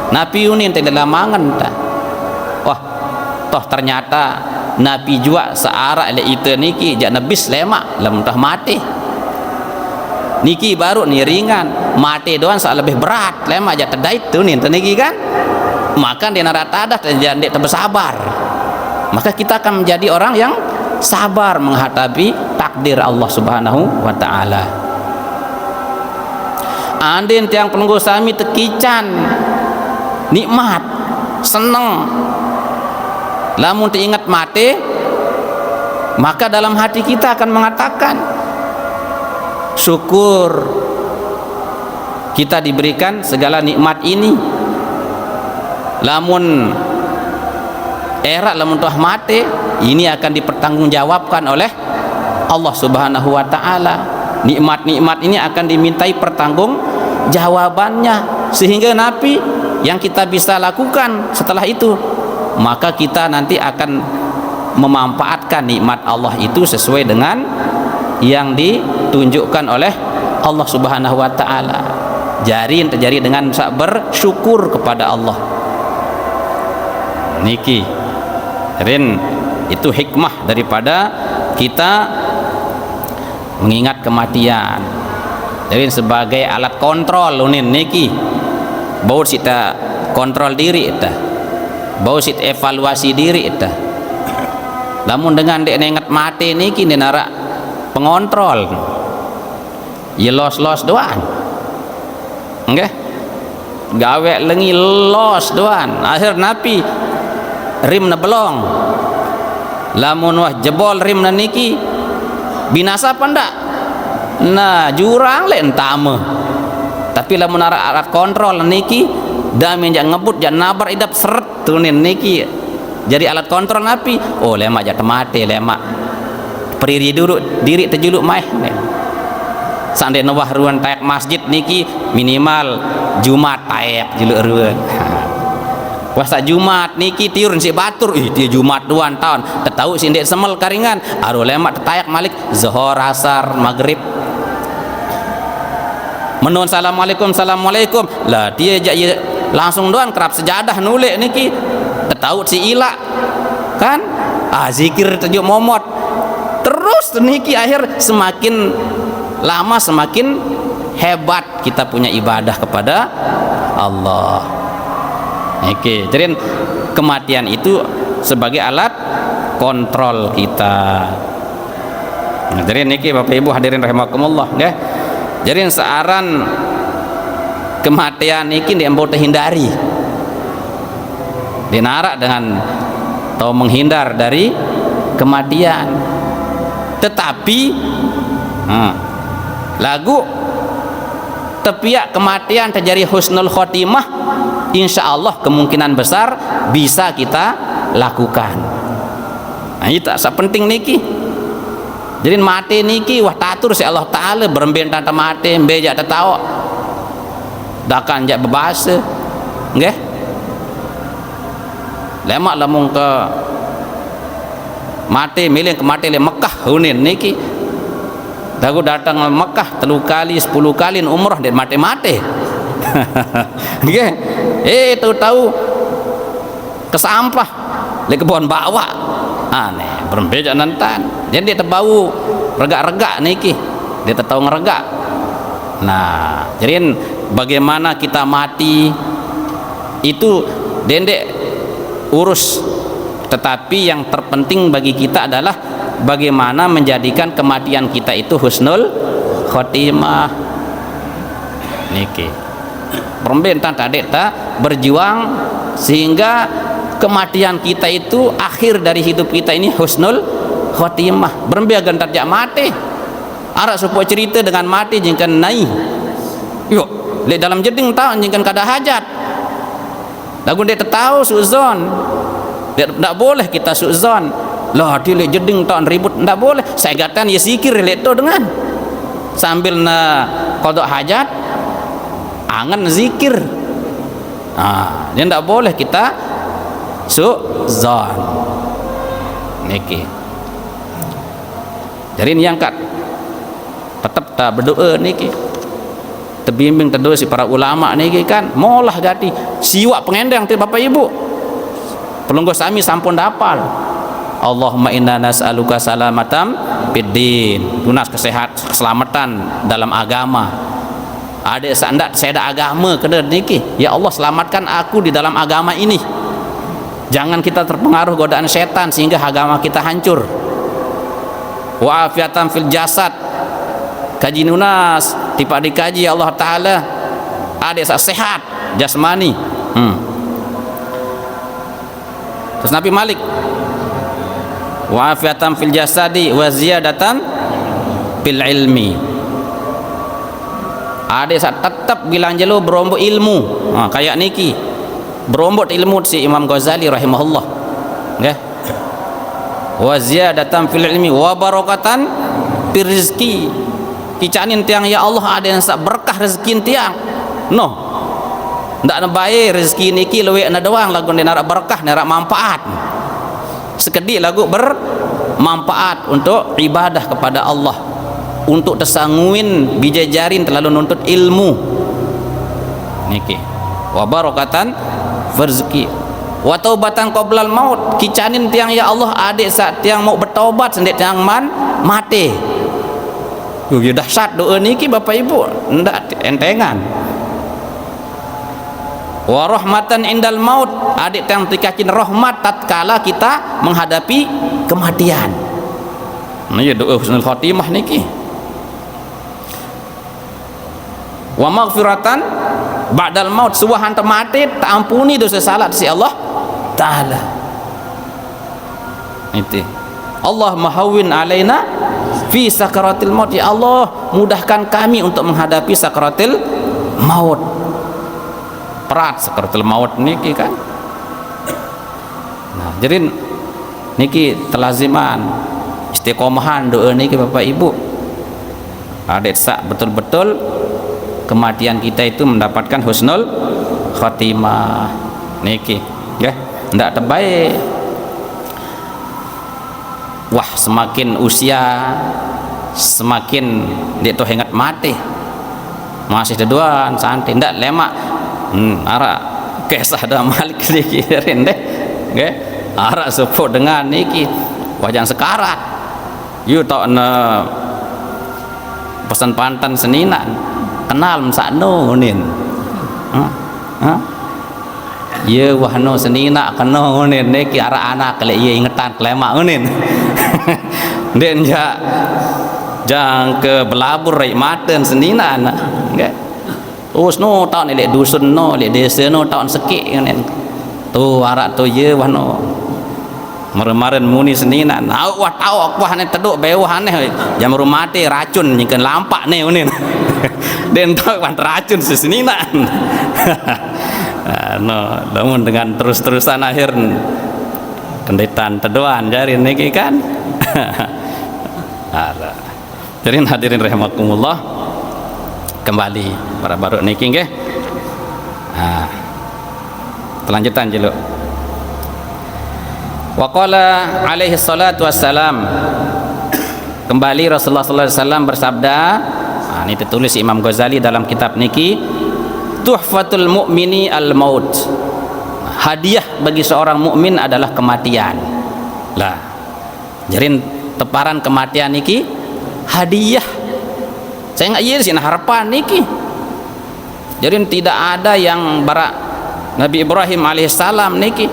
napi unin tidak lamangan ta. Wah toh ternyata napi juga searah le itu niki jak nebis lemak lamun tah mati niki baru ni ringan mati doang sak lebih berat lemak jak tedait tu nin niki kan maka dia narata dah jadi bersabar maka kita akan menjadi orang yang sabar menghadapi takdir Allah Subhanahu wa taala. Andin tiang penunggu sami tekican nikmat seneng lamun teringat mati maka dalam hati kita akan mengatakan syukur kita diberikan segala nikmat ini. Lamun lamun toh mati ini akan dipertanggungjawabkan oleh Allah Subhanahu wa taala. Nikmat-nikmat ini akan dimintai pertanggung jawabannya sehingga napi yang kita bisa lakukan setelah itu maka kita nanti akan memanfaatkan nikmat Allah itu sesuai dengan yang ditunjukkan oleh Allah Subhanahu wa taala. Jari terjadi dengan bersyukur kepada Allah. Niki. Rin itu hikmah daripada kita mengingat kematian. Jadi sebagai alat kontrol unin niki. Bau kita kontrol diri ita. Bau sit evaluasi diri ita. Namun dengan dek ingat mati niki nara pengontrol. Ya los doang. Nggih. Gawe lengi los doang. Akhir napi rim na belong. Lamun wah jebol rim na niki binasa apa ndak? Nah jurang le entame. Tapi lamun alat kontrol niki dami jak ngebut jak nabar idap seret tunin niki jadi alat kontrol napi oh lemak jak mati lemak periri dulu diri terjuluk mai sande nawah ruan tayak masjid niki minimal Jumat tayak juluk ruan puasa Jumat niki tiurun si batur dia Jumat 2 tahun tetau si ndek semel karingan aduh lemak tayak malik zuhur asar maghrib menun assalamualaikum lah dia langsung doang kerap sejadah nulik niki tetau si ilak kan zikir tujuh momot terus niki akhir semakin lama semakin hebat kita punya ibadah kepada Allah. Oke, jadi kematian itu sebagai alat kontrol kita. Jadi niki Bapak Ibu hadirin rahimakumullah nggih. Jadi searan kematian niki diambo hindari. Dinarak dengan atau menghindar dari kematian. Tetapi lagu tepiak kematian terjadi husnul khotimah insya Allah kemungkinan besar bisa kita lakukan. Nah itu tak penting niki. Jadi mati niki wah tatur si Allah Ta'ala berembien tanta mati mbejak tertawa dakan jak bebasa nggih lemak lamun ke mati milih ke mati le Mekah hunin niki dagu datang ke Mekah 3 kali 10 kali umrah dan mati nggih tahu kesampah le kebon bawa aneh berbeda nantan jadi dia terbau regak-regak niki dia tahu ngeregak. Nah jadi bagaimana kita mati itu dendek urus, tetapi yang terpenting bagi kita adalah bagaimana menjadikan kematian kita itu husnul khotimah niki pemerintah tadi berjuang sehingga kematian kita itu akhir dari hidup kita ini husnul khotimah berembiagan tarjak mati arak supaya cerita dengan mati jengkan naik yuk lihat dalam jeding tahu jengkan kada hajat lagu dia tahu suzon dia tidak boleh kita suzon lah dia lihat jeding tahu ribut tidak boleh saya katakan ya sikir lihat tu dengan sambil na kodok hajat angan zikir dia tidak boleh kita suzon niki jadi ini yang kat tetap tak berdoa niki terbimbing terdoa si para ulama niki kan molah gati siwak pengendang ti bapak ibu pelungguh sami sampun dapal Allahumma inna nas'aluka salamatam fiddin tunas keselamatan dalam agama ada sandak saya ada agama kena niki ya Allah selamatkan aku di dalam agama ini jangan kita terpengaruh godaan setan sehingga agama kita hancur wa afiatan fil jasad kaji nunas tiba dikaji Allah Ta'ala ada sehat jasmani terus Nabi Malik wa afiatan fil jasadi wa ziyadatan fil ilmi ada saat tetap bilang jelo berombok ilmu kayak niki berombok ilmu si Imam Ghazali rahimahullah nggih wa ziyadatan fil ilmi wa barakatan fil rizki kicanin tiang ya Allah ada yang sak berkah rezeki tiang no ndak bae rezeki niki leuwih na doang lagu narak berkah narak manfaat sekedik lagu bermanfaat untuk ibadah kepada Allah untuk tersanguin bijajarin terlalu nuntut ilmu niki wa barakatan rezeki wa taubatan qoblal maut kicanin tiang ya Allah adik saat tiang mau bertobat sendek tiang mati ya dahsyat doa niki bapak ibu ndak entengan wa rahmatan indal maut adik yang tikakin rahmat tatkala kita menghadapi kematian ya doa husnul khotimah niki wa maghfiratan ba'dal maut suwahan mati tak ampuni dosa salat si Allah Ta'ala itu Allah mahawin alaina fi sakaratil maut ya Allah mudahkan kami untuk menghadapi sakaratil maut berat sakaratil maut niki kan nah jadi niki telaziman istiqomahan doa niki bapak ibu adik sak betul-betul kematian kita itu mendapatkan husnul khotimah niki ya ndak terbaik wah semakin usia semakin dia tuh ingat mati masih deduan santai ndak lemak ara kisah dah Malik dikirin deh nggih ara support dengan niki wajan sekarat you tok na pesan pantan seninan kenal sakno nin ye wahno senina kena nin niki ara anak lek ye ingetan klemak nin den ja jang ke belabur rai maten senina anak nggih usno tahun lek dusun no lek desa no tahun sekik nin tu arak tu ye wahno meren muni senina au wah tau wah ne teduk bewah aneh jam rumate racun nyengkeun lampak ne unin den tau wan racun sesenina no namun dengan terus-terusan akhir kendetan teduan jari niki kan jadi hadirin rahimakumullah kembali para baru niki nggih kelanjutan jeluk Wa qala alaihi salatu wassalam, kembali Rasulullah sallallahu alaihi wasallam bersabda, ini ditulis Imam Ghazali dalam kitab niki, tuhfatul mu'mini al maut, hadiah bagi seorang mukmin adalah kematian. Lah, jadi teparan kematian niki hadiah. Saya nggak iya sih harapan niki. Jadi tidak ada yang barak Nabi Ibrahim alaihissalam niki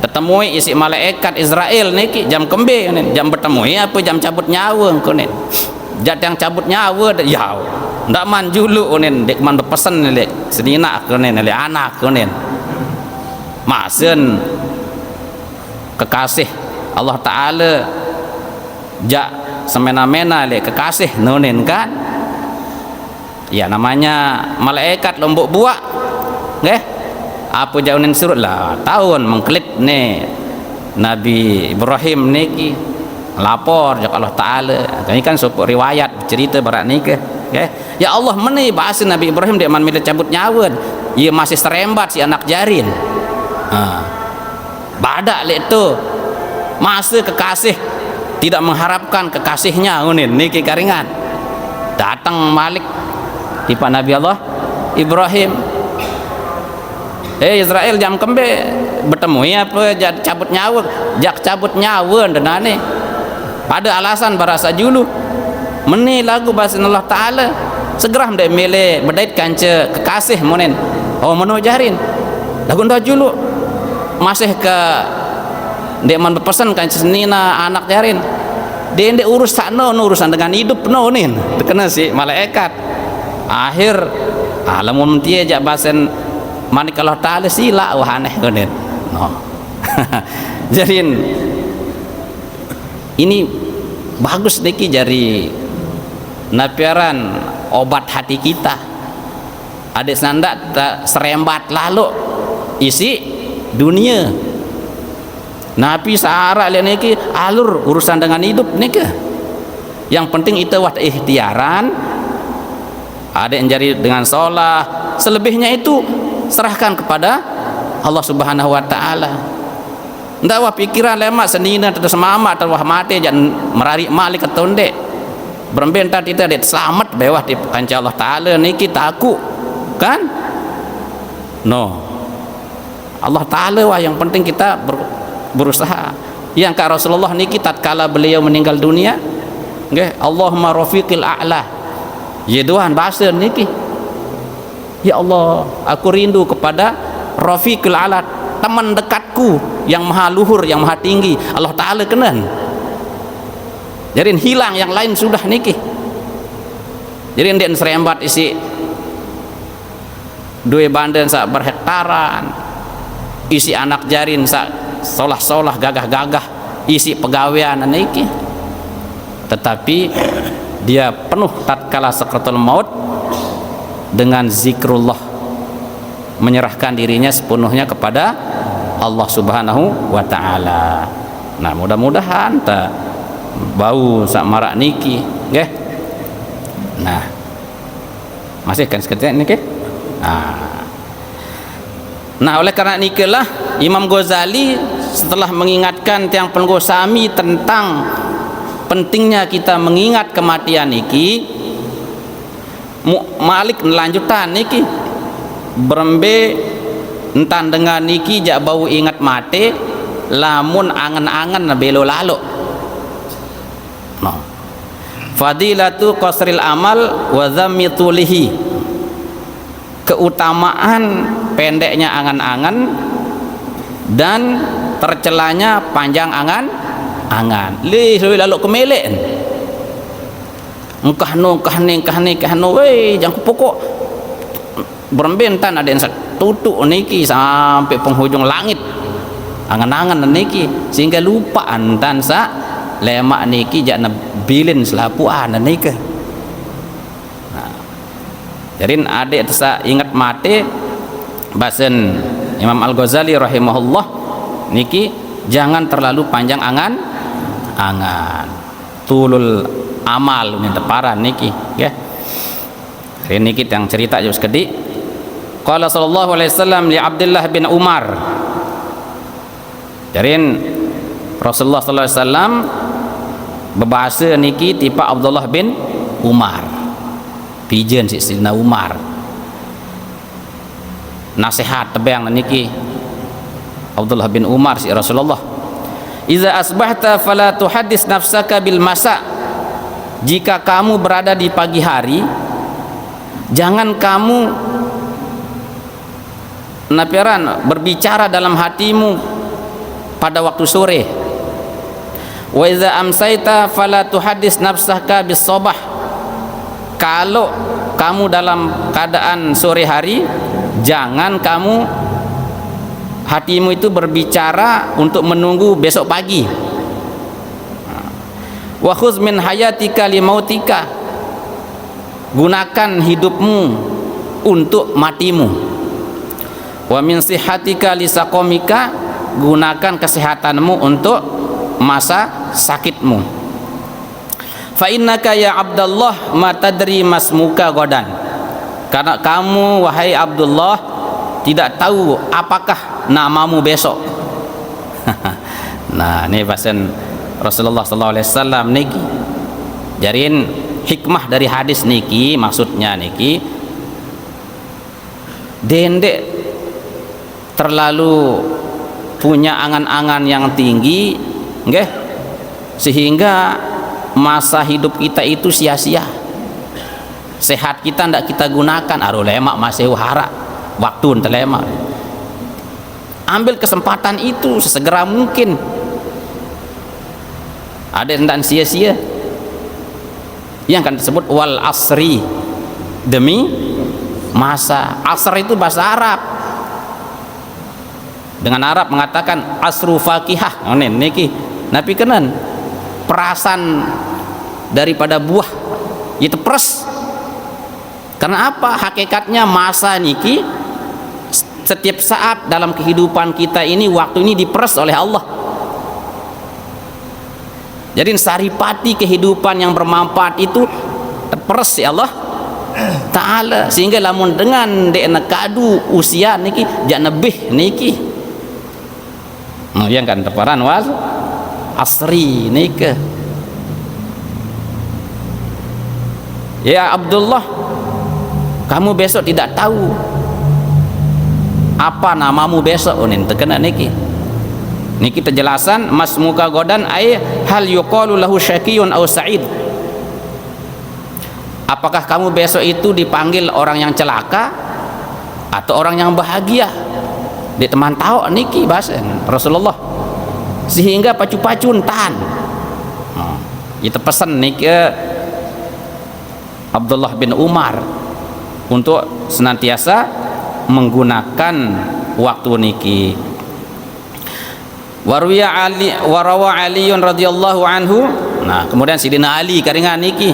ketemui isi malaikat Israel niki jam kembe jam bertemu apa jam cabut nyawa konen jat yang cabut nyawa ya ndak man julu konen dek man berpesan lek sedina konen lek anak konen masen kekasih Allah Ta'ala jak semena-mena lek kekasih nonen kan ya, namanya malaikat lombok buak nggih apa jauhin surut lah tahun mengklik nih Nabi Ibrahim niki lapor jak Allah Ta'ala. Ini kan sebuah riwayat cerita barat nikah okay? Ya Allah meni bahasa Nabi Ibrahim dia man milih cabut nyawa ia masih serembat si anak jarin badak lek itu masa kekasih tidak mengharapkan kekasihnya unin niki karingan datang Malik di Pak Nabi Allah Ibrahim Israel jam kembe bertemu ya apa jak cabut nyawa denane pada alasan barasa julu meni lagu bahasa Allah Ta'ala segera hendak milih berdait kanca kekasih monen menu jarin lagu ndak julu masih ke dia man berpesan kanca senina anak jarin dia ndek urus sakno urusan dengan hidup no nin terkena si malaikat akhir alamun mentia jak bahasan manik Allah Ta'ala sila wah aneh konen no. Jadi ini bagus niki jari napiaran obat hati kita ada sandak serembat lalu isi dunia napi sahara lihat niki alur urusan dengan hidup niki yang penting itu wat ikhtiaran ada yang jari dengan sholat selebihnya itu serahkan kepada Allah Subhanahu wa Ta'ala. Ndak wah pikiran lemak senina terus mama atau wah mati jangan merari malik atau ndek beremben tadi kita det selamat bawah di kanca Allah Ta'ala niki taku kan no Allah Ta'ala wah yang penting kita berusaha yang ke Rasulullah niki tatkala beliau meninggal dunia nggih Allahumma rafiqil a'la ya Tuhan bahasa niki ya Allah aku rindu kepada rafiqul a'la teman dekatku yang maha luhur yang maha tinggi Allah Ta'ala kenan jadi hilang yang lain sudah niki jadi ndek serembat isi dua bandan sak berhektaran isi anak jarin sak solah-solah gagah-gagah isi pegawaian niki tetapi dia penuh tatkala sakaratul maut dengan zikrullah menyerahkan dirinya sepenuhnya kepada Allah Subhanahu wa Ta'ala. Nah mudah-mudahan tak bau sak marak niki nggih. Nah masih kan seketika niki nah oleh karena nikilah Imam Ghazali setelah mengingatkan tiang penggosami tentang pentingnya kita mengingat kematian niki Malik lanjutan niki berembe entan dengan niki jak bau ingat mati lamun angan-angan belo lalu no. Fadilatu qasril amal wa dhammi tulihi, keutamaan pendeknya angan-angan dan tercelanya panjang angan-angan lalu kemelek engkah no weh jangan pokok berembentan ada yang tutup niki sampai penghujung langit angan-angan niki sehingga lupa antan sa lemak niki jak bilin selapuan niki jadi adik sa ingat mati bahasan Imam Al-Ghazali rahimahullah niki jangan terlalu panjang angan tulul amal ini teparan niki ya ini kita yang cerita jauh sekedi qala sallallahu alaihi wasallam li Abdullah bin Umar jadi Rasulullah sallallahu alaihi wasallam berbahasa niki tipa Abdullah bin Umar. Pijen si Sayyidina Umar. Nasihat tebang niki Abdullah bin Umar si Rasulullah. Iza asbahta fala tuhaddis nafsaka bil masa. Jika kamu berada di pagi hari, jangan kamu berbicara dalam hatimu pada waktu sore. Wa iza amsaita fala tuhaddis nafsaka bis sabah. Kalau kamu dalam keadaan sore hari, jangan kamu hatimu itu berbicara untuk menunggu besok pagi. Wa khuz min hayatika limautika. Gunakan hidupmu untuk matimu. Wa min sihatika lisaqomika. Gunakan kesehatanmu untuk masa sakitmu. Fa innaka ya Abdullah ma tadri masmuka godan. Karena kamu wahai Abdullah tidak tahu apakah namamu besok. Nah, ini bahasan Rasulullah sallallahu alaihi wasallam niki. Jarin hikmah dari hadis niki, maksudnya niki dendek terlalu punya angan-angan yang tinggi, nggih, sehingga masa hidup kita itu sia-sia. Sehat kita ndak kita gunakan, aduh lemak masih wahara waktu telemak. Ambil kesempatan itu sesegera mungkin. Ada yang ndak sia-sia, yang kan disebut wal asri, demi masa. Asr itu bahasa Arab. Dengan Arab mengatakan asru fakihah. Oh niki nabi kenan perasan daripada buah itu pers. Karena apa? Hakikatnya masa niki setiap saat dalam kehidupan kita ini, waktu ini diperes oleh Allah. Jadi saripati kehidupan yang bermanfaat itu terperes ya Allah Ta'ala, sehingga lamun dengan dek kadu usia niki jak nebih niki. Yang kan teparan wal asri nike. Ya Abdullah, kamu besok tidak tahu apa namamu besok. Unin terkena niki. Niki terjelasan masmuka godan ay hal yuqalu lahu syaqiyun aw sa'id. Apakah kamu besok itu dipanggil orang yang celaka atau orang yang bahagia? Di teman tahu niki bahasa Rasulullah. Sehingga pacu-pacun tahan. Itu pesan niki Abdullah bin Umar untuk senantiasa menggunakan waktu niki. Warwiya Ali warawa Aliun radhiyallahu anhu. Nah, kemudian Sidina Ali karingan niki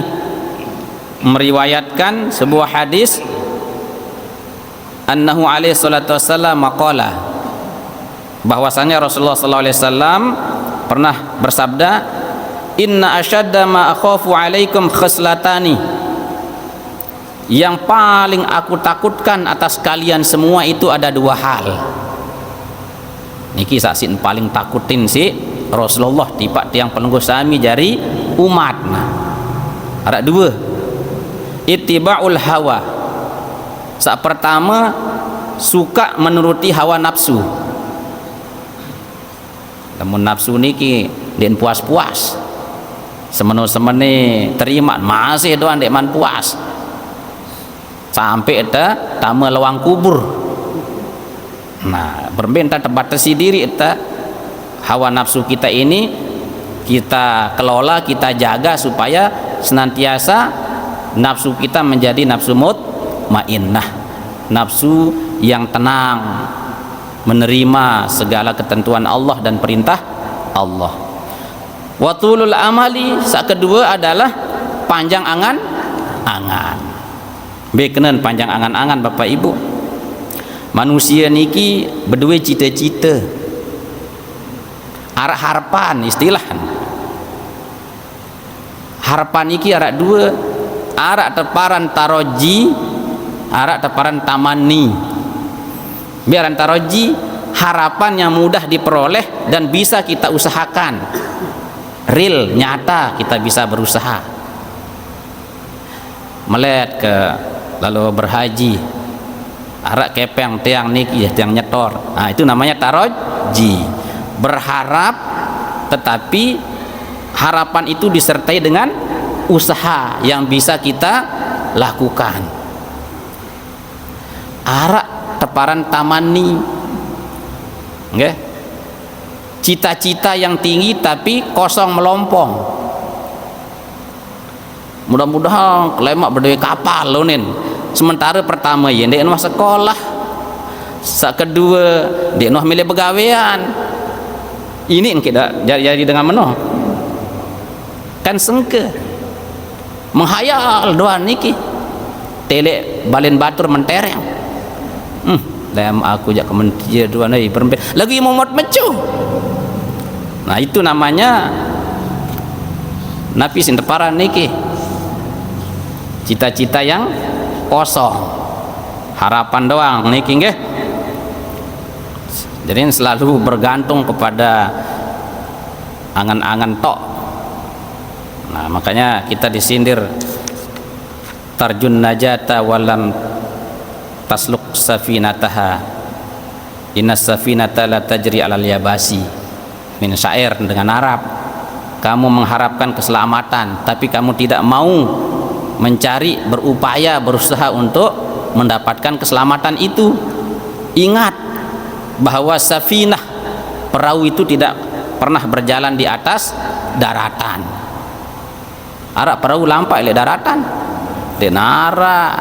meriwayatkan sebuah hadis annahu alaihi salatu wassalam maqala, bahwasanya Rasulullah sallallahu alaihi wasallam pernah bersabda, inna asyadda ma akhafu alaikum khaslatani, yang paling aku takutkan atas kalian semua itu ada dua hal. Niki saksin paling takutin si Rasulullah tiba tiang penunggu sami jari umat. Nah, ada dua. Ittiba'ul hawa. Saat pertama suka menuruti hawa nafsu. Namun nafsu niki den puas-puas. Semene terima masih doang dek man puas. Sampai eta tama lawang kubur. Nah, berbenta terbatasi diri eta hawa nafsu kita ini kita kelola, kita jaga supaya senantiasa nafsu kita menjadi nafsu mutmainnah, nafsu yang tenang, menerima segala ketentuan Allah dan perintah Allah. Wa tulul amali, sak kedua adalah panjang angan-angan. Bekenen panjang angan-angan Bapak Ibu. Manusia niki berdua cita-cita, arak harapan istilah. Harapan niki arak dua, arak teparan taroji, arak teparan tamani. Biaran taroji harapan yang mudah diperoleh dan bisa kita usahakan, real, nyata, kita bisa berusaha. Melihat ke lalu berhaji, arak kepeng tiang niki tiang nyetor, nah itu namanya taroji, berharap tetapi harapan itu disertai dengan usaha yang bisa kita lakukan. Arak teparan tamani, nggih, cita-cita yang tinggi tapi kosong melompong. Mudah-mudahan kelemak berdua kapal lonin. Sementara pertama ya dia noh sekolah, sak kedua dia noh milih pegawean. Ini kita jadi dengan menoh kan sengke menghayal doa niki telek balen batur mentereng dalam aku jak kementia dua nai berempat lagi momot mecu. Nah itu namanya napi sinteparan niki, cita-cita yang kosong, harapan doang niki nggih. Jadi selalu bergantung kepada angan-angan tok. Nah makanya kita disindir tarjun najata walam tasluk safinataha innas safinata la tajri alal yabasi, min syair dengan Arab. Kamu mengharapkan keselamatan tapi kamu tidak mau mencari, berupaya, berusaha untuk mendapatkan keselamatan itu. Ingat bahwa safinah, perahu itu tidak pernah berjalan di atas daratan. Arak perahu lampai le daratan denara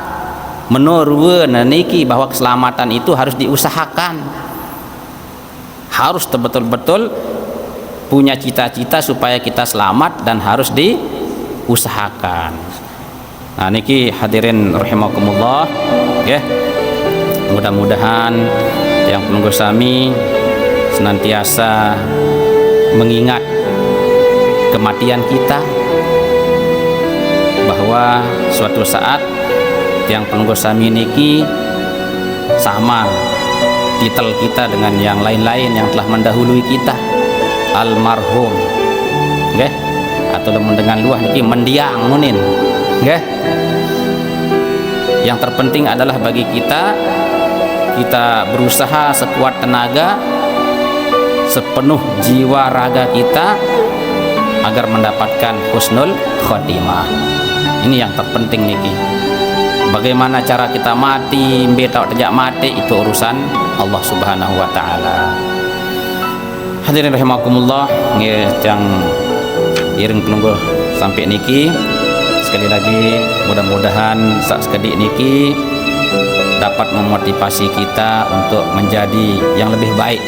menurun niki bahwa keselamatan itu harus diusahakan, harus betul-betul punya cita-cita supaya kita selamat dan harus diusahakan. Nah niki hadirin rahimakumullah ya, mudah-mudahan yang penunggu sami senantiasa mengingat kematian kita, bahwa suatu saat yang penunggu sami niki sama titel kita dengan yang lain-lain yang telah mendahului kita, almarhum nggih, atau dengan luah niki mendiang munin nggih. Yang terpenting adalah bagi kita berusaha sekuat tenaga, sepenuh jiwa raga kita agar mendapatkan husnul khotimah. Ini yang terpenting niki. Bagaimana cara kita mati, beta tidak mati, itu urusan Allah Subhanahu wa taala. Hadirin rahimakumullah, yang iring penunggu sampai niki, sekali lagi mudah-mudahan sak sekedik niki dapat memotivasi kita untuk menjadi yang lebih baik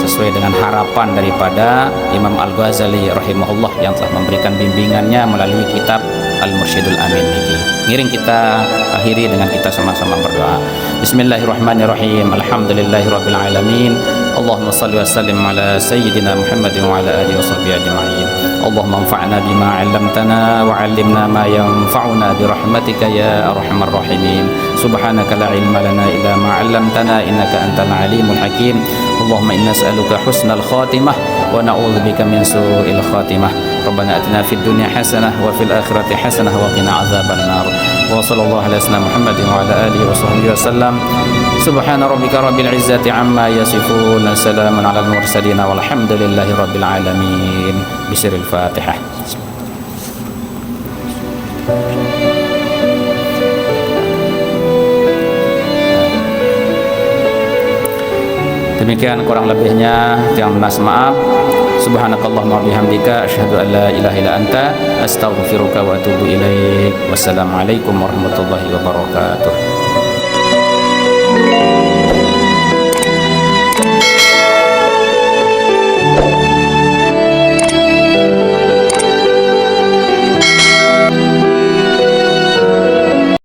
sesuai dengan harapan daripada Imam Al-Ghazali rahimahullah yang telah memberikan bimbingannya melalui kitab Al-Mursyidul Amin niki. Ngiring kita akhiri dengan kita sama-sama berdoa. Bismillahirrahmanirrahim. Alhamdulillahirabbil alamin. Allahumma shalli wa sallim ala sayyidina Muhammadin wa ala alihi washabbihi ajma'in. Allahumma anfa'na bima 'allamtana wa 'allimna ma yanfa'una bi rahmatika ya arhamar rahimin. Subhanaka la ilma lana illa ma 'allamtana innaka antal alimul hakim. Allahumma inna nas'aluka husnal khatimah wa na'udzubika min su'il khatimah. Rabbana atina fid dunya hasanah wa fil akhirati hasanah wa qina adzabannar. Wa sallallahu ala sayyidina Muhammadin wa ala alihi washabbihi wasallam. Subhana rabbika rabbil izzati amma yasifun. Salamun alal mursalin walhamdulillahi rabbil alamin. Bisiril Fatihah. Demikian kurang lebihnya, yang minta maaf. Subhanakallahumma bihamdika asyhadu an la ilaha illa anta astaghfiruka wa atubu ilaik. Wassalamualaikum warahmatullahi wabarakatuh.